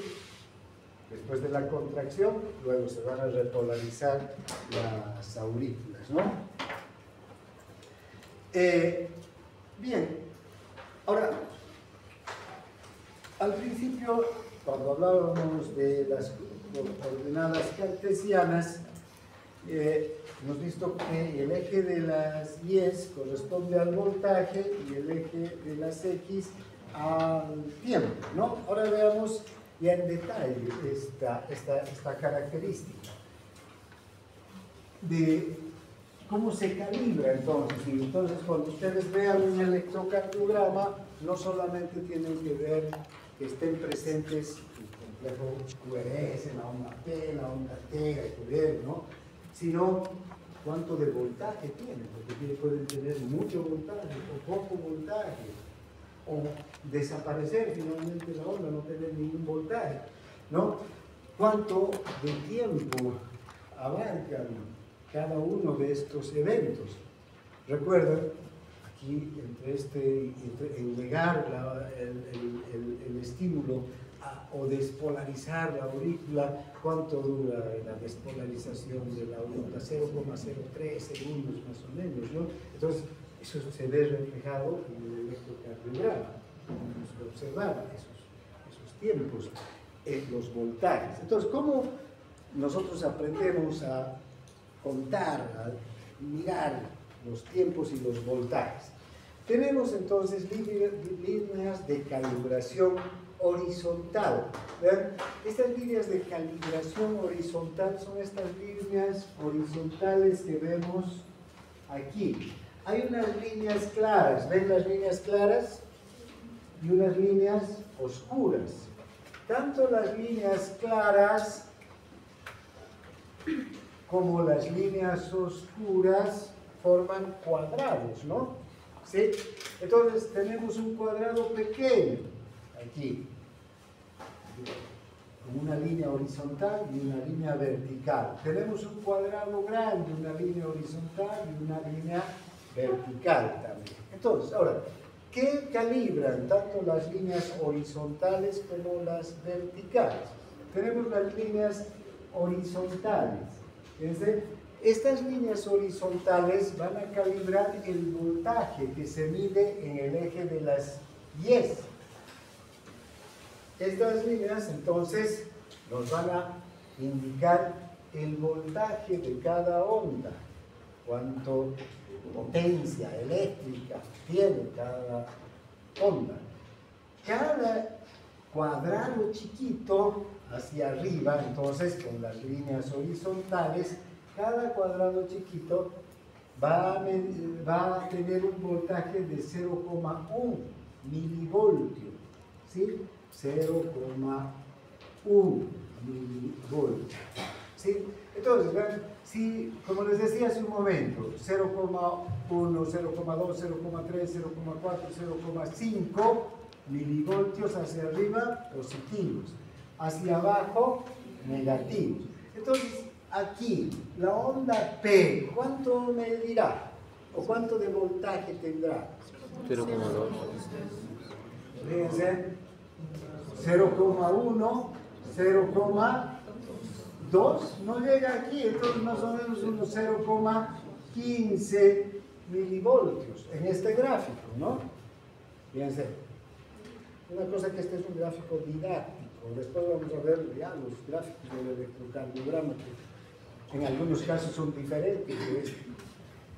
después de la contracción, luego se van a repolarizar las aurículas, ¿no? Bien, ahora, al principio, cuando hablábamos de las coordenadas cartesianas, hemos visto que el eje de las Y corresponde al voltaje y el eje de las X al tiempo, ¿no? Ahora veamos ya en detalle esta característica de cómo se calibra entonces. Y entonces cuando ustedes vean un electrocardiograma, no solamente tienen que ver que estén presentes el complejo QRS, la onda P, la onda T, hay que ver, ¿no? Sino cuánto de voltaje tiene, porque pueden tener mucho voltaje o poco voltaje, o desaparecer finalmente la onda, no tener ningún voltaje, ¿no? ¿Cuánto de tiempo abarcan cada uno de estos eventos? Recuerden, aquí en negar el estímulo o despolarizar la aurícula, ¿cuánto dura la despolarización de la onda? 0,03 segundos más o menos, ¿no? Entonces, eso se ve reflejado en el electrocardiograma, se observan esos tiempos, los voltajes. Entonces, ¿cómo nosotros aprendemos a contar, a mirar los tiempos y los voltajes? Tenemos entonces líneas de calibración horizontal. ¿Ven? Estas líneas de calibración horizontal son estas líneas horizontales que vemos aquí. Hay unas líneas claras, ¿ven las líneas claras? Y unas líneas oscuras. Tanto las líneas claras como las líneas oscuras forman cuadrados, ¿no? ¿Sí? Entonces tenemos un cuadrado pequeño aquí, con una línea horizontal y una línea vertical. Tenemos un cuadrado grande, una línea horizontal y una línea vertical también. Entonces, ahora, ¿qué calibran tanto las líneas horizontales como las verticales? Tenemos las líneas horizontales. Fíjense, estas líneas horizontales van a calibrar el voltaje que se mide en el eje de las Y. Estas líneas entonces nos van a indicar el voltaje de cada onda, cuánto potencia eléctrica tiene cada onda. Cada cuadrado chiquito hacia arriba, entonces con las líneas horizontales, cada cuadrado chiquito va a tener un voltaje de 0,1 milivoltios, ¿sí? 0,1 milivoltios, ¿sí? Entonces, ¿ven? Si, como les decía hace un momento, 0,1, 0,2, 0,3, 0,4, 0,5 milivoltios hacia arriba, positivos, hacia abajo, negativos. Entonces, aquí, la onda P, ¿cuánto medirá? ¿O cuánto de voltaje tendrá? 0,2. Fíjense, 0,1, 0,2, no llega aquí, entonces más o menos unos 0,15 milivoltios en este gráfico, ¿no? Fíjense, una cosa que este es un gráfico didáctico, después vamos a ver ya los gráficos del electrocardiograma, que en algunos casos son diferentes de este,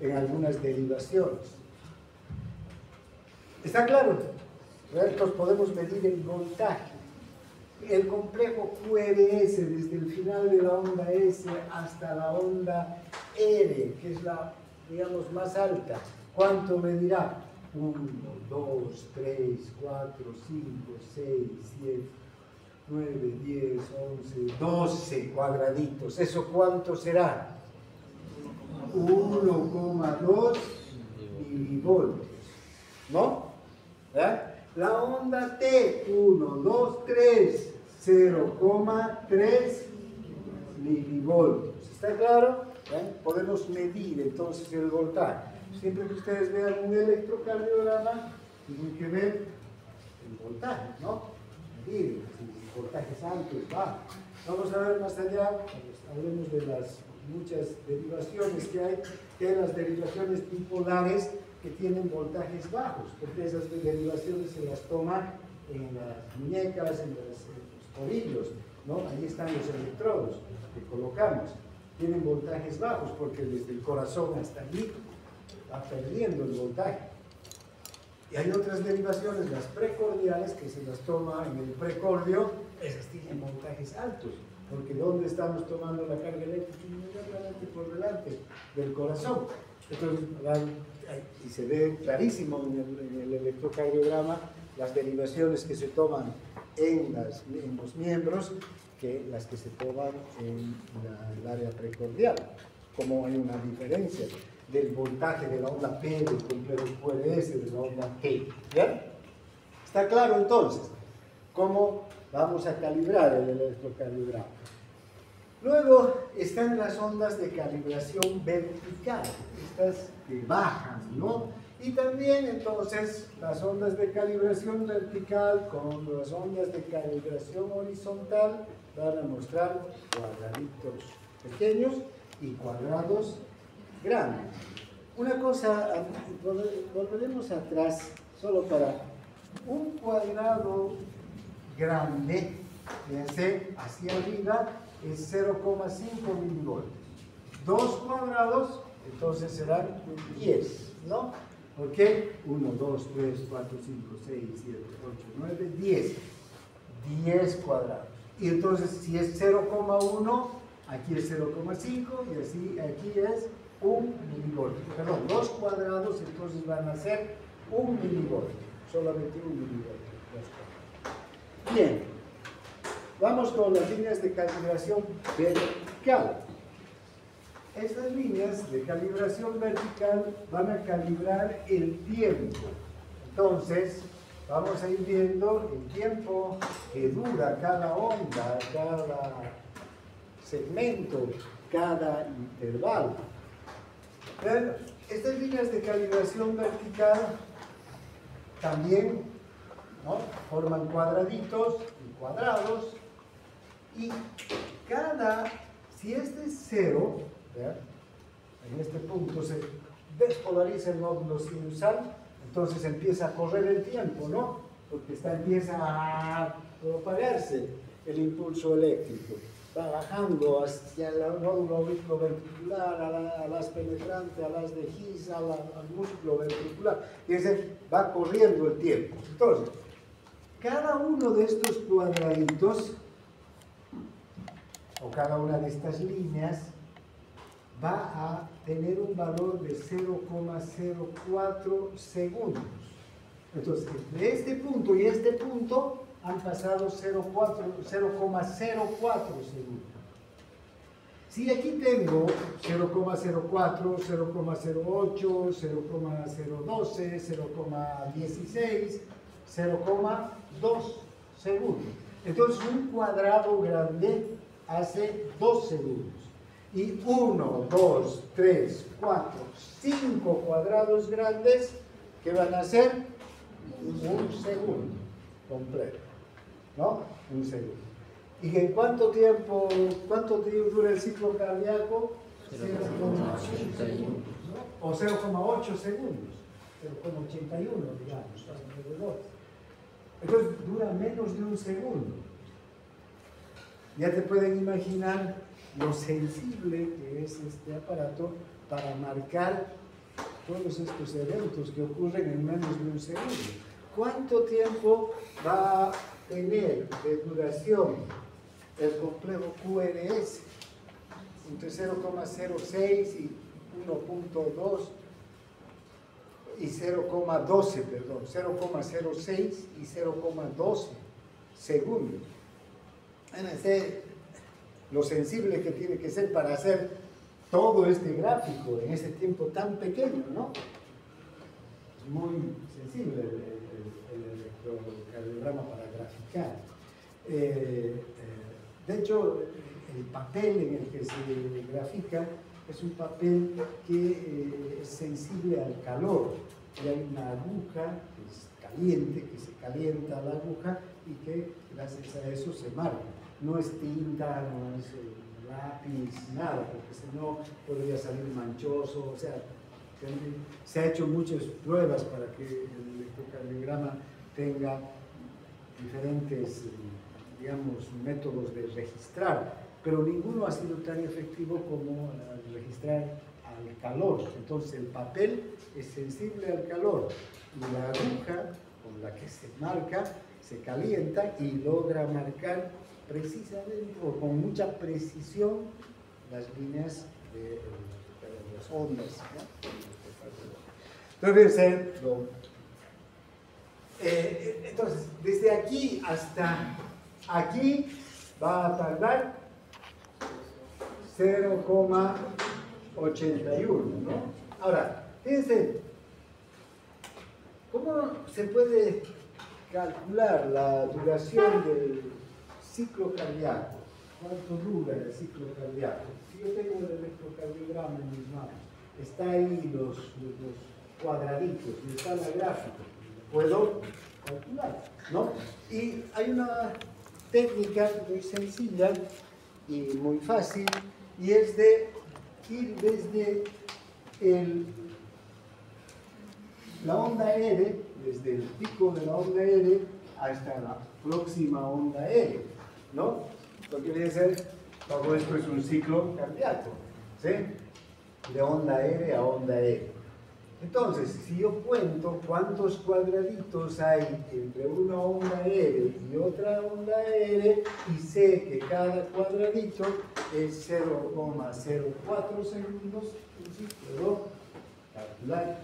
en algunas derivaciones. ¿Está claro? Entonces podemos medir el voltaje. El complejo QRS, desde el final de la onda S hasta la onda R, que es la, digamos, más alta, ¿cuánto medirá? 1, 2, 3, 4, 5, 6, 7, 9, 10, 11, 12 cuadraditos. ¿Eso cuánto será? 1,2 milivoltios, ¿no? ¿verdad? La onda T, 1, 2, 3, 0,3 milivoltios. ¿Está claro? Podemos medir entonces el voltaje. Siempre que ustedes vean un electrocardiograma, tienen que ver el voltaje, ¿no? Medir si el voltaje es alto, es bajo. Vamos a ver más allá, hablemos de las muchas derivaciones que hay las derivaciones bipolares que tienen voltajes bajos, porque esas derivaciones se las toma en las muñecas, en los tobillos, ¿no? Ahí están los electrodos que colocamos. Tienen voltajes bajos porque desde el corazón hasta allí va perdiendo el voltaje. Y hay otras derivaciones, las precordiales, que se las toma en el precordio, esas tienen voltajes altos, porque ¿dónde estamos tomando la carga eléctrica? Inmediatamente por delante del corazón. Entonces, y se ve clarísimo en el electrocardiograma las derivaciones que se toman en los miembros que las que se toman en el área precordial. Como hay una diferencia del voltaje de la onda P, del complejo QRS, de la onda T. ¿Ya? ¿Está claro entonces cómo vamos a calibrar el electrocardiograma? Luego están las ondas de calibración vertical, estas que bajan, ¿no? Y también entonces las ondas de calibración vertical con las ondas de calibración horizontal van a mostrar cuadraditos pequeños y cuadrados grandes. Una cosa, volveremos atrás solo para un cuadrado grande, fíjense, hacia arriba es 0,5 milivoltios. 2 cuadrados, entonces serán 10, ¿no? ¿Ok? 1, 2, 3, 4, 5, 6, 7, 8, 9, 10. 10 cuadrados. Y entonces, si es 0,1, aquí es 0,5 y así aquí es 1 milivoltio. Perdón, 2 cuadrados, entonces van a ser 1 milivoltio. Solamente 1 milivoltio. Bien. Vamos con las líneas de calibración vertical. Estas líneas de calibración vertical van a calibrar el tiempo. Entonces, vamos a ir viendo el tiempo que dura cada onda, cada segmento, cada intervalo. Pero estas líneas de calibración vertical también, ¿no?, forman cuadraditos y cuadrados. Y si este es 0, ¿verdad?, en este punto se despolariza el nódulo sinusal, entonces empieza a correr el tiempo, ¿no? Porque empieza a propagarse el impulso eléctrico. Va bajando hacia el nódulo auriculoventricular, a las penetrantes, a las de His, al músculo ventricular. Y va corriendo el tiempo. Entonces, cada uno de estos cuadraditos, o cada una de estas líneas, va a tener un valor de 0,04 segundos. Entonces, entre este punto y este punto han pasado 0,04 segundos. Si aquí tengo 0,04, 0,08, 0,012, 0,16, 0,2 segundos. Entonces, un cuadrado grande hace 2 segundos. Y 1, 2, 3, 4, 5 cuadrados grandes que van a ser 1 segundo completo, ¿no? 1 segundo. ¿Y en cuánto tiempo dura el ciclo cardíaco? 0,8 segundos, ¿no? O 0,8 segundos, 0,81, digamos, alrededor. Entonces dura menos de 1 segundo. Ya te pueden imaginar lo sensible que es este aparato para marcar todos estos eventos que ocurren en menos de 1 segundo. ¿Cuánto tiempo va a tener de duración el complejo QRS? Entre 0,06 y 1,2 y 0,12, perdón, 0,06 y 0,12 segundos. Fíjense lo sensible que tiene que ser para hacer todo este gráfico en ese tiempo tan pequeño, ¿no? Es muy sensible el electrocardiograma para graficar. De hecho, el papel en el que se grafica es un papel que es sensible al calor. Y hay una aguja que es caliente, que se calienta la aguja y que gracias a eso se marca. No es tinta, no es lápiz, nada, porque si no podría salir manchoso. O sea, se ha hecho muchas pruebas para que el electrocardiograma tenga diferentes, digamos, métodos de registrar, pero ninguno ha sido tan efectivo como registrar al calor. Entonces el papel es sensible al calor y la aguja con la que se marca se calienta y logra marcar precisamente o con mucha precisión las líneas de las ondas, ¿no? Entonces, entonces, desde aquí hasta aquí va a tardar 0,81, ¿no? Ahora, fíjense, ¿cómo se puede calcular la duración del ciclo cardíaco? ¿Cuánto dura el ciclo cardíaco? Si yo tengo el electrocardiograma en mis manos, está ahí los cuadraditos y está la gráfica, puedo calcular, ¿no? Y hay una técnica muy sencilla y muy fácil, y es de ir desde la onda R, desde el pico de la onda R hasta la próxima onda R, ¿no? Lo que viene a ser, todo esto es un ciclo cardíaco, ¿sí? De onda R a onda R. Entonces, si yo cuento cuántos cuadraditos hay entre una onda R y otra onda R y sé que cada cuadradito es 0,04 segundos, entonces puedo calcular,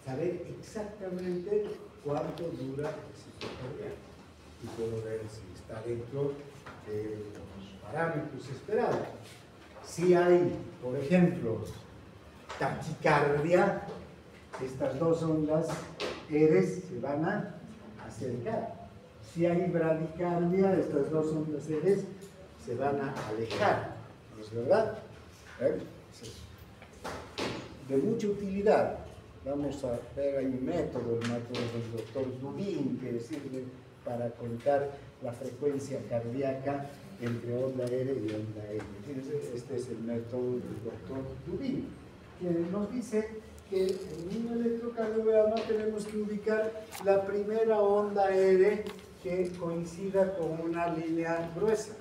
saber exactamente cuánto dura el ciclo cardíaco y puedo ver si está dentro de los parámetros esperados. Si hay, por ejemplo, taquicardia, estas dos ondas R se van a acercar. Si hay bradicardia, estas dos ondas R se van a alejar. ¿No es verdad? De mucha utilidad. Vamos a ver, hay un método, el método del doctor Dubin, que sirve para contar la frecuencia cardíaca entre onda R y onda L. Fíjense, este es el método del doctor Dubin, que nos dice que en un electrocardiograma tenemos que ubicar la primera onda R que coincida con una línea gruesa,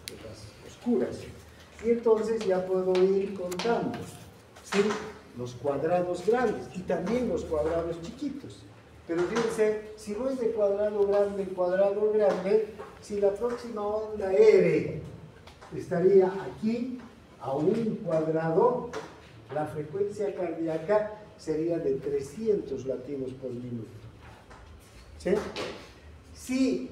de las oscuras. Y entonces ya puedo ir contando, ¿sí?, los cuadrados grandes y también los cuadrados chiquitos. Pero fíjense, si voy de cuadrado grande en cuadrado grande, si la próxima onda R estaría aquí, a un cuadrado, la frecuencia cardíaca sería de 300 latidos por minuto. ¿Sí? Si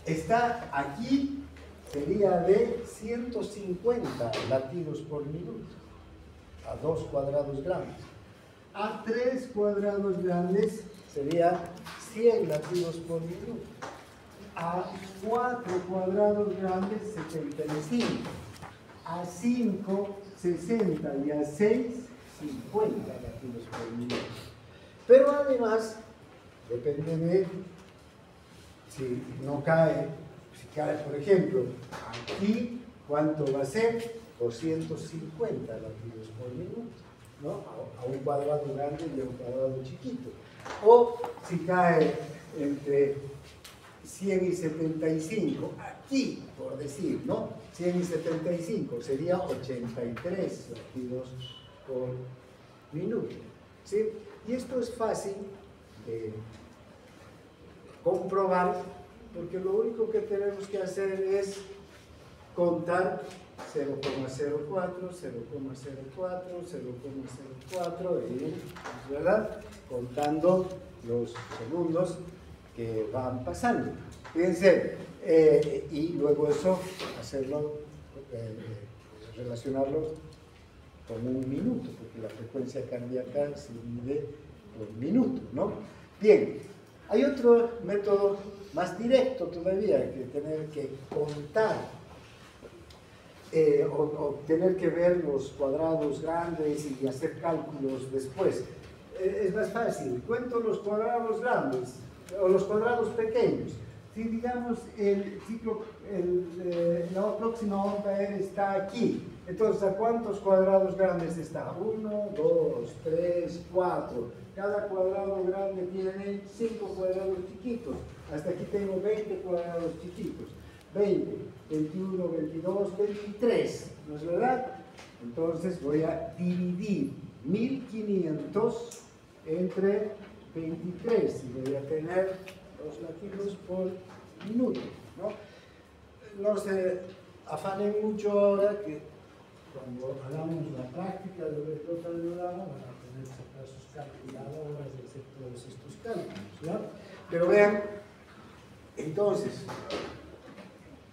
está aquí, sería de 150 latidos por minuto, a 2 cuadrados grandes. A 3 cuadrados grandes sería 100 latidos por minuto. A 4 cuadrados grandes, 75. A 5, 60 y a 6, 50 latidos por minuto. Pero además, depende de si no cae, si cae, por ejemplo, aquí, ¿cuánto va a ser? 250 latidos por minuto, ¿no? A un cuadrado grande y a un cuadrado chiquito. O si cae entre 100 y 75, aquí, por decir, ¿no? 100 y 75 sería 83 latidos por minuto, ¿sí? Y esto es fácil de comprobar, porque lo único que tenemos que hacer es contar 0,04, 0,04, 0,04, ¿verdad? Contando los segundos que van pasando. Fíjense, y luego eso, hacerlo, relacionarlo con un minuto, porque la frecuencia cardíaca se mide por minuto, ¿no? Bien, hay otro método más directo todavía, que tener que contar o tener que ver los cuadrados grandes y hacer cálculos después. Es más fácil, cuento los cuadrados grandes o los cuadrados pequeños. Si digamos la próxima onda R está aquí, entonces ¿a cuántos cuadrados grandes está? 1, 2, 3, 4. Cada cuadrado grande tiene 5 cuadrados chiquitos. Hasta aquí tengo 20 cuadrados chiquitos. 20, 21, 22, 23, ¿no es verdad? Entonces voy a dividir 1500 entre 23 y voy a tener los latidos por minuto, ¿no? No se afanen mucho ahora, que cuando hagamos la práctica del electrocardiograma van a tener que sacar sus calculadoras y hacer todos estos cálculos, ¿no? Pero vean, entonces,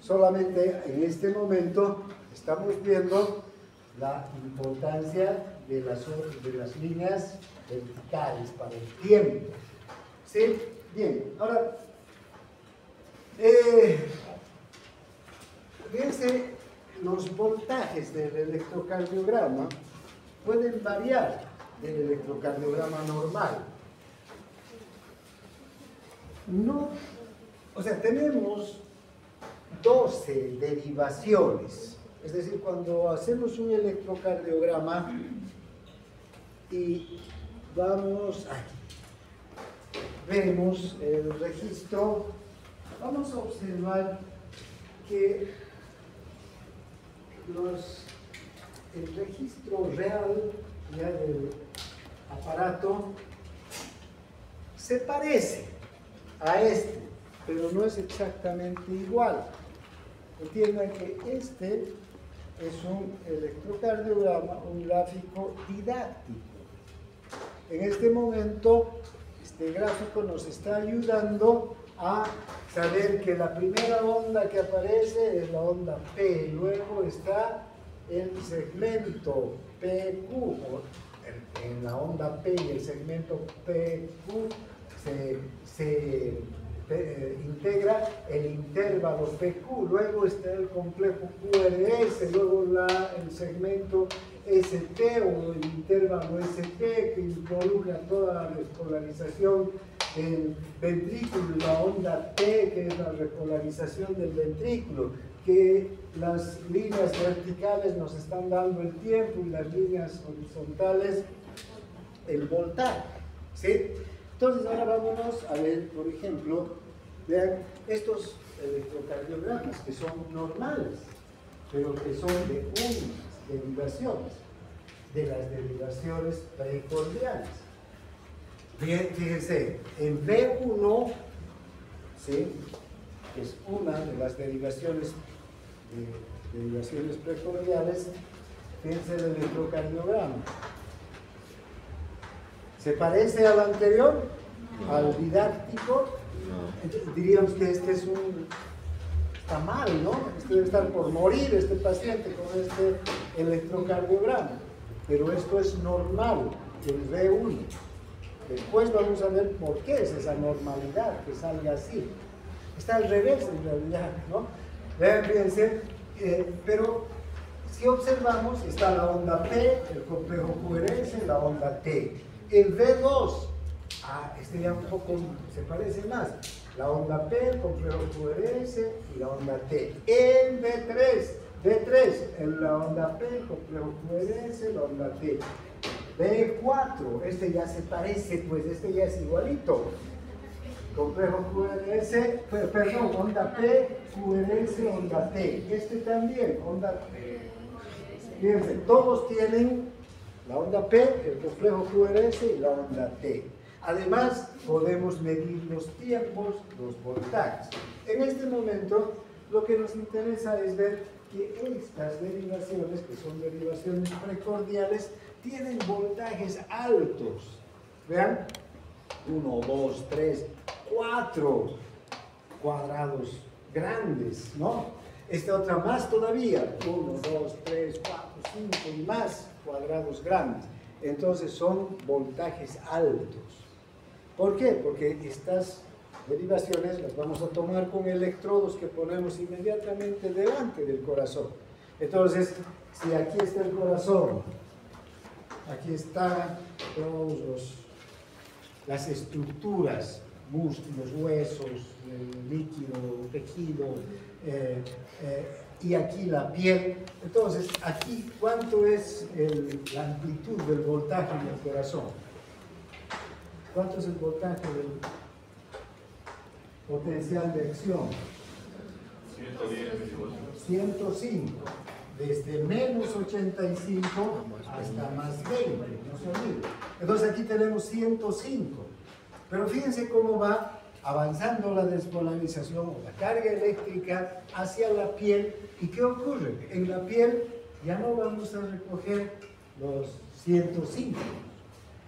solamente en este momento estamos viendo la importancia de las líneas verticales para el tiempo. ¿Sí? Bien, ahora, fíjense, los voltajes del electrocardiograma pueden variar del electrocardiograma normal. No, o sea, tenemos 12 derivaciones. Es decir, cuando hacemos un electrocardiograma y vamos aquí, vemos el registro, vamos a observar que el registro real ya del aparato se parece a este, pero no es exactamente igual. Entiendan que este es un electrocardiograma, un gráfico didáctico. En este momento, este gráfico nos está ayudando a saber que la primera onda que aparece es la onda P, luego está el segmento PQ, en la onda P y el segmento PQ se integra el intervalo PQ, luego está el complejo QRS, luego el segmento ST o el intervalo ST que involucra toda la repolarización del ventrículo, la onda T que es la repolarización del ventrículo, que las líneas verticales nos están dando el tiempo y las líneas horizontales el voltaje, ¿sí? Entonces ahora vámonos a ver, por ejemplo, vean estos electrocardiogramas que son normales, pero que son de unas derivaciones, de las derivaciones precordiales. Bien, fíjense, en B1, ¿sí?, es una de las derivaciones precordiales. Fíjense el electrocardiograma. ¿Se parece al anterior? ¿Al didáctico? No. Diríamos que este es está mal, ¿no? Este debe estar por morir, este paciente, con este electrocardiograma. Pero esto es normal, el B1. Después vamos a ver por qué es esa normalidad que salga así. Está al revés en realidad, ¿no? Fíjense, pero si observamos, está la onda P, el complejo QRS, la onda T. El V2, este ya un poco se parece más. La onda P, el complejo QRS y la onda T. El V3, la onda P, el complejo QRS, la onda T. B4, este ya se parece, pues este ya es igualito. Complejo QRS, perdón, onda P, QRS, onda T. Este también, onda T. Fíjense, todos tienen la onda P, el complejo QRS y la onda T. Además, podemos medir los tiempos, los voltajes. En este momento, lo que nos interesa es ver que estas derivaciones, que son derivaciones precordiales, tienen voltajes altos. Vean, 1, 2, 3, 4 cuadrados grandes, ¿no? Esta otra más todavía, 1, 2, 3, 4, 5 y más cuadrados grandes. Entonces son voltajes altos. ¿Por qué? Porque estas derivaciones las vamos a tomar con electrodos que ponemos inmediatamente delante del corazón. Entonces, si aquí está el corazón, aquí están todas las estructuras, músculos, huesos, líquido, tejido, y aquí la piel. Entonces, aquí, ¿cuánto es la amplitud del voltaje en el corazón? ¿Cuánto es el voltaje del potencial de acción? 105. Desde menos 85 hasta más 20, no se olvide. Entonces aquí tenemos 105. Pero fíjense cómo va avanzando la despolarización o la carga eléctrica hacia la piel. ¿Y qué ocurre? En la piel ya no vamos a recoger los 105.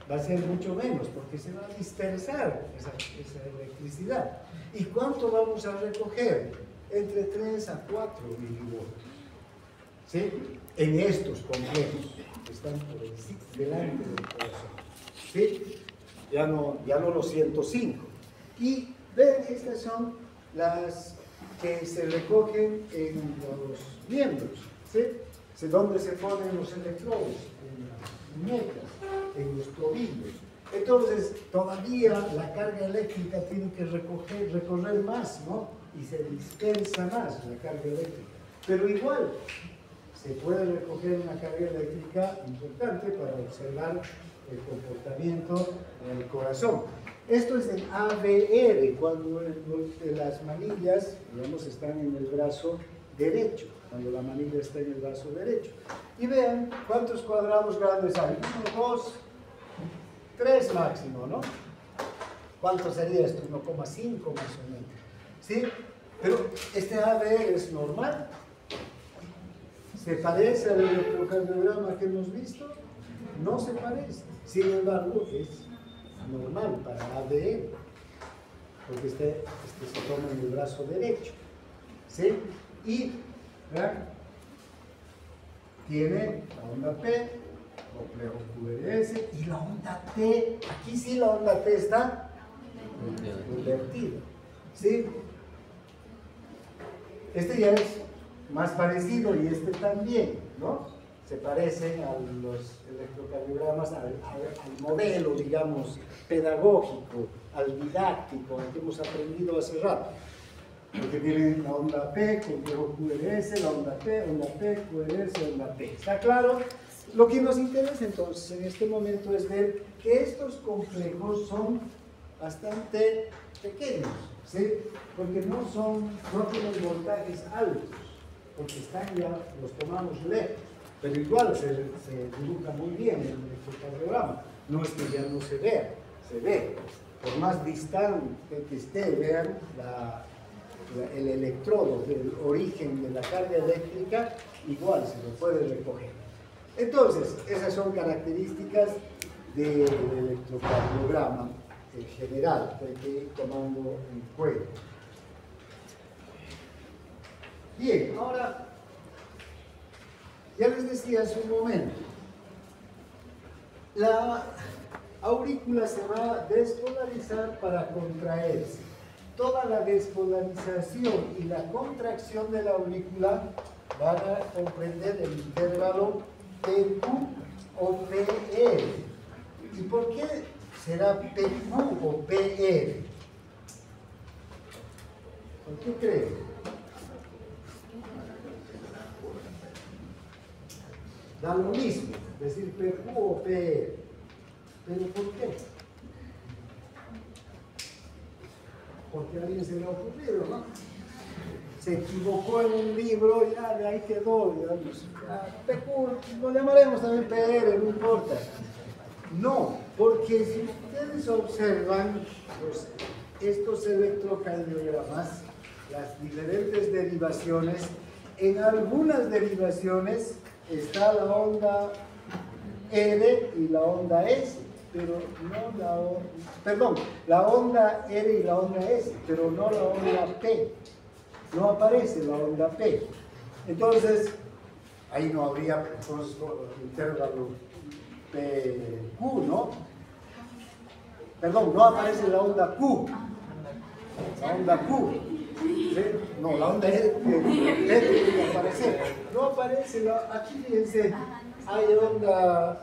Va a ser mucho menos porque se va a dispersar esa electricidad. ¿Y cuánto vamos a recoger? Entre 3 a 4 milivoltios. ¿Sí? En estos complejos que están delante del corazón. ¿Sí? Ya no los 105. Y ven, estas son las que se recogen en los miembros. ¿Sí? ¿Dónde se ponen los electrodos? En las muñecas, en los tobillos. Entonces, todavía la carga eléctrica tiene que recorrer más, ¿no? Y se dispersa más la carga eléctrica. Pero igual, se puede recoger una carga eléctrica importante para observar el comportamiento del corazón. Esto es en ABR, cuando las manillas, digamos, están en el brazo derecho, cuando la manilla está en el brazo derecho. Y vean cuántos cuadrados grandes hay. 1, 2, 3 máximo, ¿no? ¿Cuánto sería esto? 1,5 más o menos. ¿Sí? Pero este ABR es normal. ¿Se parece al electrocardiograma que hemos visto? No se parece. Sin embargo, es normal para ABR, porque este se toma en el brazo derecho. ¿Sí? Y, ¿verdad? Tiene la onda P, complejo QRS, y la onda T. Aquí sí la onda T está invertida. ¿Sí? Este ya es más parecido y este también, ¿no? Se parecen a los electrocardiogramas, al modelo, digamos, pedagógico, al didáctico, al que hemos aprendido hace rato. Porque tienen la onda P, complejo QRS, la onda P, QRS, onda P. ¿Está claro? Lo que nos interesa entonces en este momento es ver que estos complejos son bastante pequeños, ¿sí? Porque no tienen voltajes altos, porque están ya, los tomamos lejos, pero igual se dibuja muy bien en el electrocardiograma. No es que ya no se vea, se ve. Por más distante que esté, vean el electrodo del origen de la carga eléctrica, igual se lo puede recoger. Entonces, esas son características del electrocardiograma en general, que hay que ir tomando en cuenta. Bien, ahora, ya les decía hace un momento, la aurícula se va a despolarizar para contraerse. Toda la despolarización y la contracción de la aurícula van a comprender el intervalo PQ o PR. ¿Y por qué será PQ o PR? ¿Por qué creen? Da lo mismo, decir PQ o PR. ¿Pero por qué? Porque a alguien se le ha ocurrido, ¿no? Se equivocó en un libro, ya de ahí quedó, digamos. PQ, lo llamaremos también PR, no importa. No, porque si ustedes observan estos electrocardiogramas, las diferentes derivaciones, en algunas derivaciones está la onda R y la onda S, pero no la onda, perdón, la onda R y la onda S, pero no la onda P. No aparece la onda P. Entonces, ahí no habría entonces, intervalo PQ, ¿no? Perdón, no aparece la onda Q. La onda Q. ¿Sí? No, la onda R tiene que aparecer. No aparece, aquí fíjense, hay onda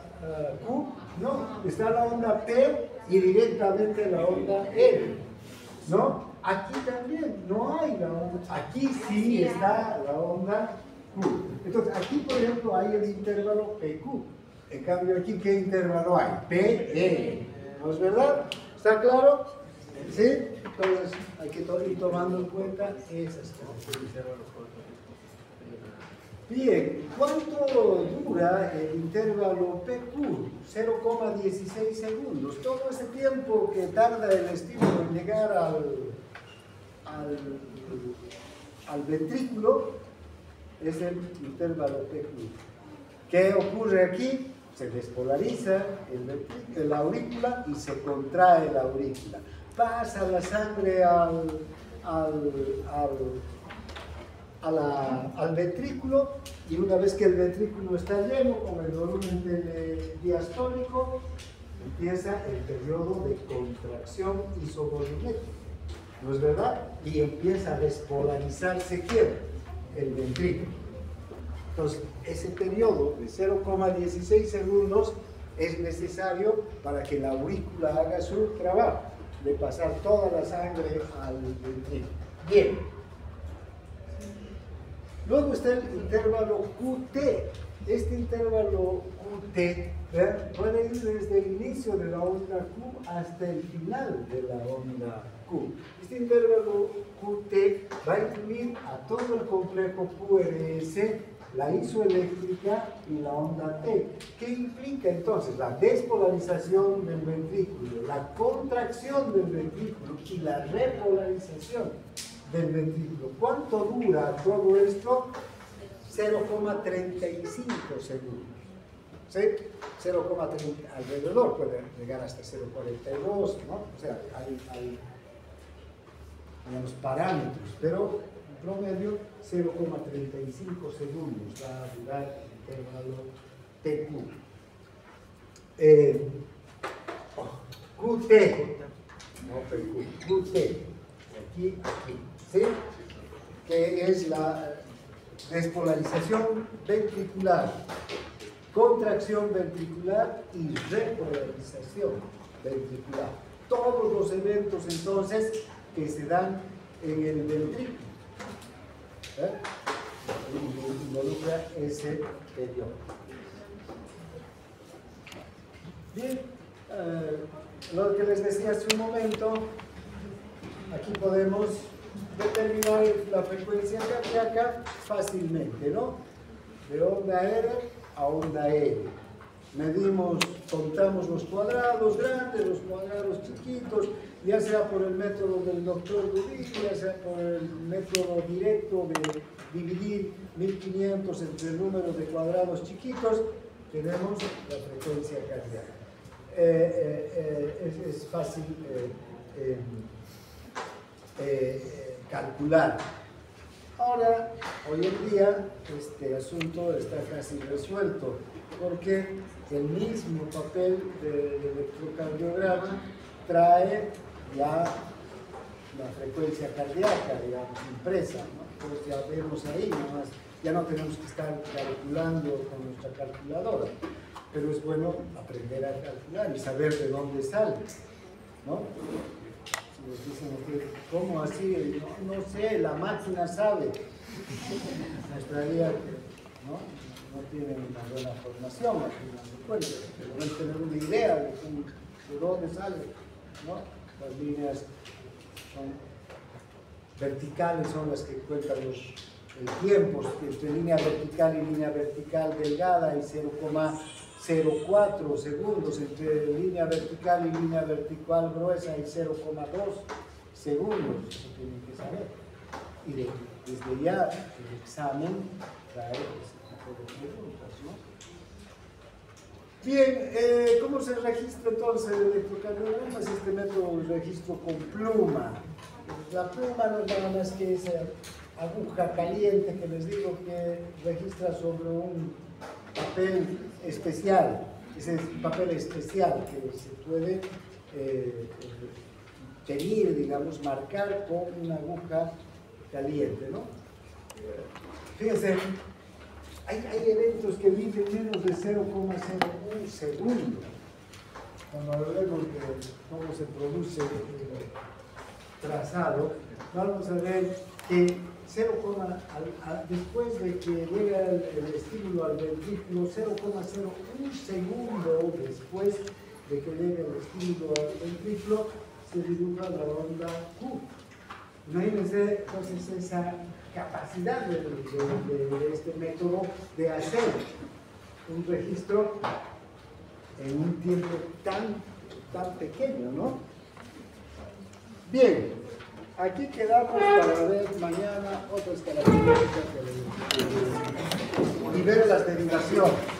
Q, ¿no? Está la onda P y directamente la onda R, ¿no? Aquí también no hay la onda, aquí sí está la onda Q. Entonces, aquí por ejemplo hay el intervalo PQ. En cambio aquí, ¿qué intervalo hay? PE. ¿No es verdad? ¿Está claro? ¿Sí? Entonces hay que ir tomando en cuenta esas características. Bien, ¿cuánto dura el intervalo PQ? 0,16 segundos. Todo ese tiempo que tarda el estímulo en llegar al ventrículo es el intervalo PQ. ¿Qué ocurre aquí? Se despolariza la aurícula y se contrae la aurícula. Pasa la sangre al ventrículo y una vez que el ventrículo está lleno con el volumen diastólico, empieza el periodo de contracción isovolumétrica, ¿no es verdad? Y empieza a despolarizarse ¿quién? El ventrículo. Entonces, ese periodo de 0,16 segundos es necesario para que la aurícula haga su trabajo de pasar toda la sangre al ventrículo. Bien. Luego está el intervalo QT. Este intervalo QT puede ir desde el inicio de la onda Q hasta el final de la onda Q. Este intervalo QT va a incluir a todo el complejo QRS, la isoeléctrica y la onda T. ¿Qué implica entonces? La despolarización del ventrículo, la contracción del ventrículo y la repolarización del ventrículo. ¿Cuánto dura todo esto? 0,35 segundos. ¿Sí? 0,30 alrededor, puede llegar hasta 0,42, ¿no? O sea, hay digamos, parámetros, pero en promedio 0,35 segundos va a durar el intervalo TQ. QT, no PQ, QT, aquí, ¿sí? Que es la despolarización ventricular, contracción ventricular y repolarización ventricular. Todos los eventos entonces que se dan en el ventrículo. Involucra ese periodo. Bien, lo que les decía hace un momento, aquí podemos determinar la frecuencia cardíaca fácilmente, ¿no? De onda R a onda L. Medimos, contamos los cuadrados grandes, los cuadrados chiquitos, ya sea por el método del doctor Dubin, ya sea por el método directo de dividir 1500 entre el número de cuadrados chiquitos, tenemos la frecuencia cardíaca. Es fácil calcular. Ahora, hoy en día, este asunto está casi resuelto, porque el mismo papel del electrocardiograma trae ya la frecuencia cardíaca, digamos, impresa, ¿no? Entonces ya vemos ahí, nomás, ya no tenemos que estar calculando con nuestra calculadora, pero es bueno aprender a calcular y saber de dónde sale, ¿no? Si nos dicen, ¿cómo así? No sé, la máquina sabe. Mostraría que no tienen una buena formación, pero deben tener una idea de dónde sale, ¿no? Las líneas son verticales, son las que cuentan los tiempos entre línea vertical y línea vertical delgada, hay 0,04 segundos, entre línea vertical y línea vertical gruesa hay 0,2 segundos, eso tienen que saber. Y desde ya el examen trae ese tipo de preguntas, ¿no? Bien, ¿cómo se registra entonces el electrocardiograma? Es este método de registro con pluma. La pluma no es nada más que esa aguja caliente que les digo que registra sobre un papel especial. Ese es un papel especial que se puede teñir, digamos, marcar con una aguja caliente, ¿no? Fíjense, hay eventos que miden menos de 0,01 segundo. Cuando vemos cómo se produce el trazado, vamos a ver que después de que llega el estímulo al ventrículo, 0,01 segundo después de que llegue el estímulo al ventrículo, se dibuja la onda Q. Imagínense entonces esa capacidad de este método de hacer un registro en un tiempo tan pequeño, ¿no? Bien, aquí quedamos para ver mañana otras características y ver las derivaciones.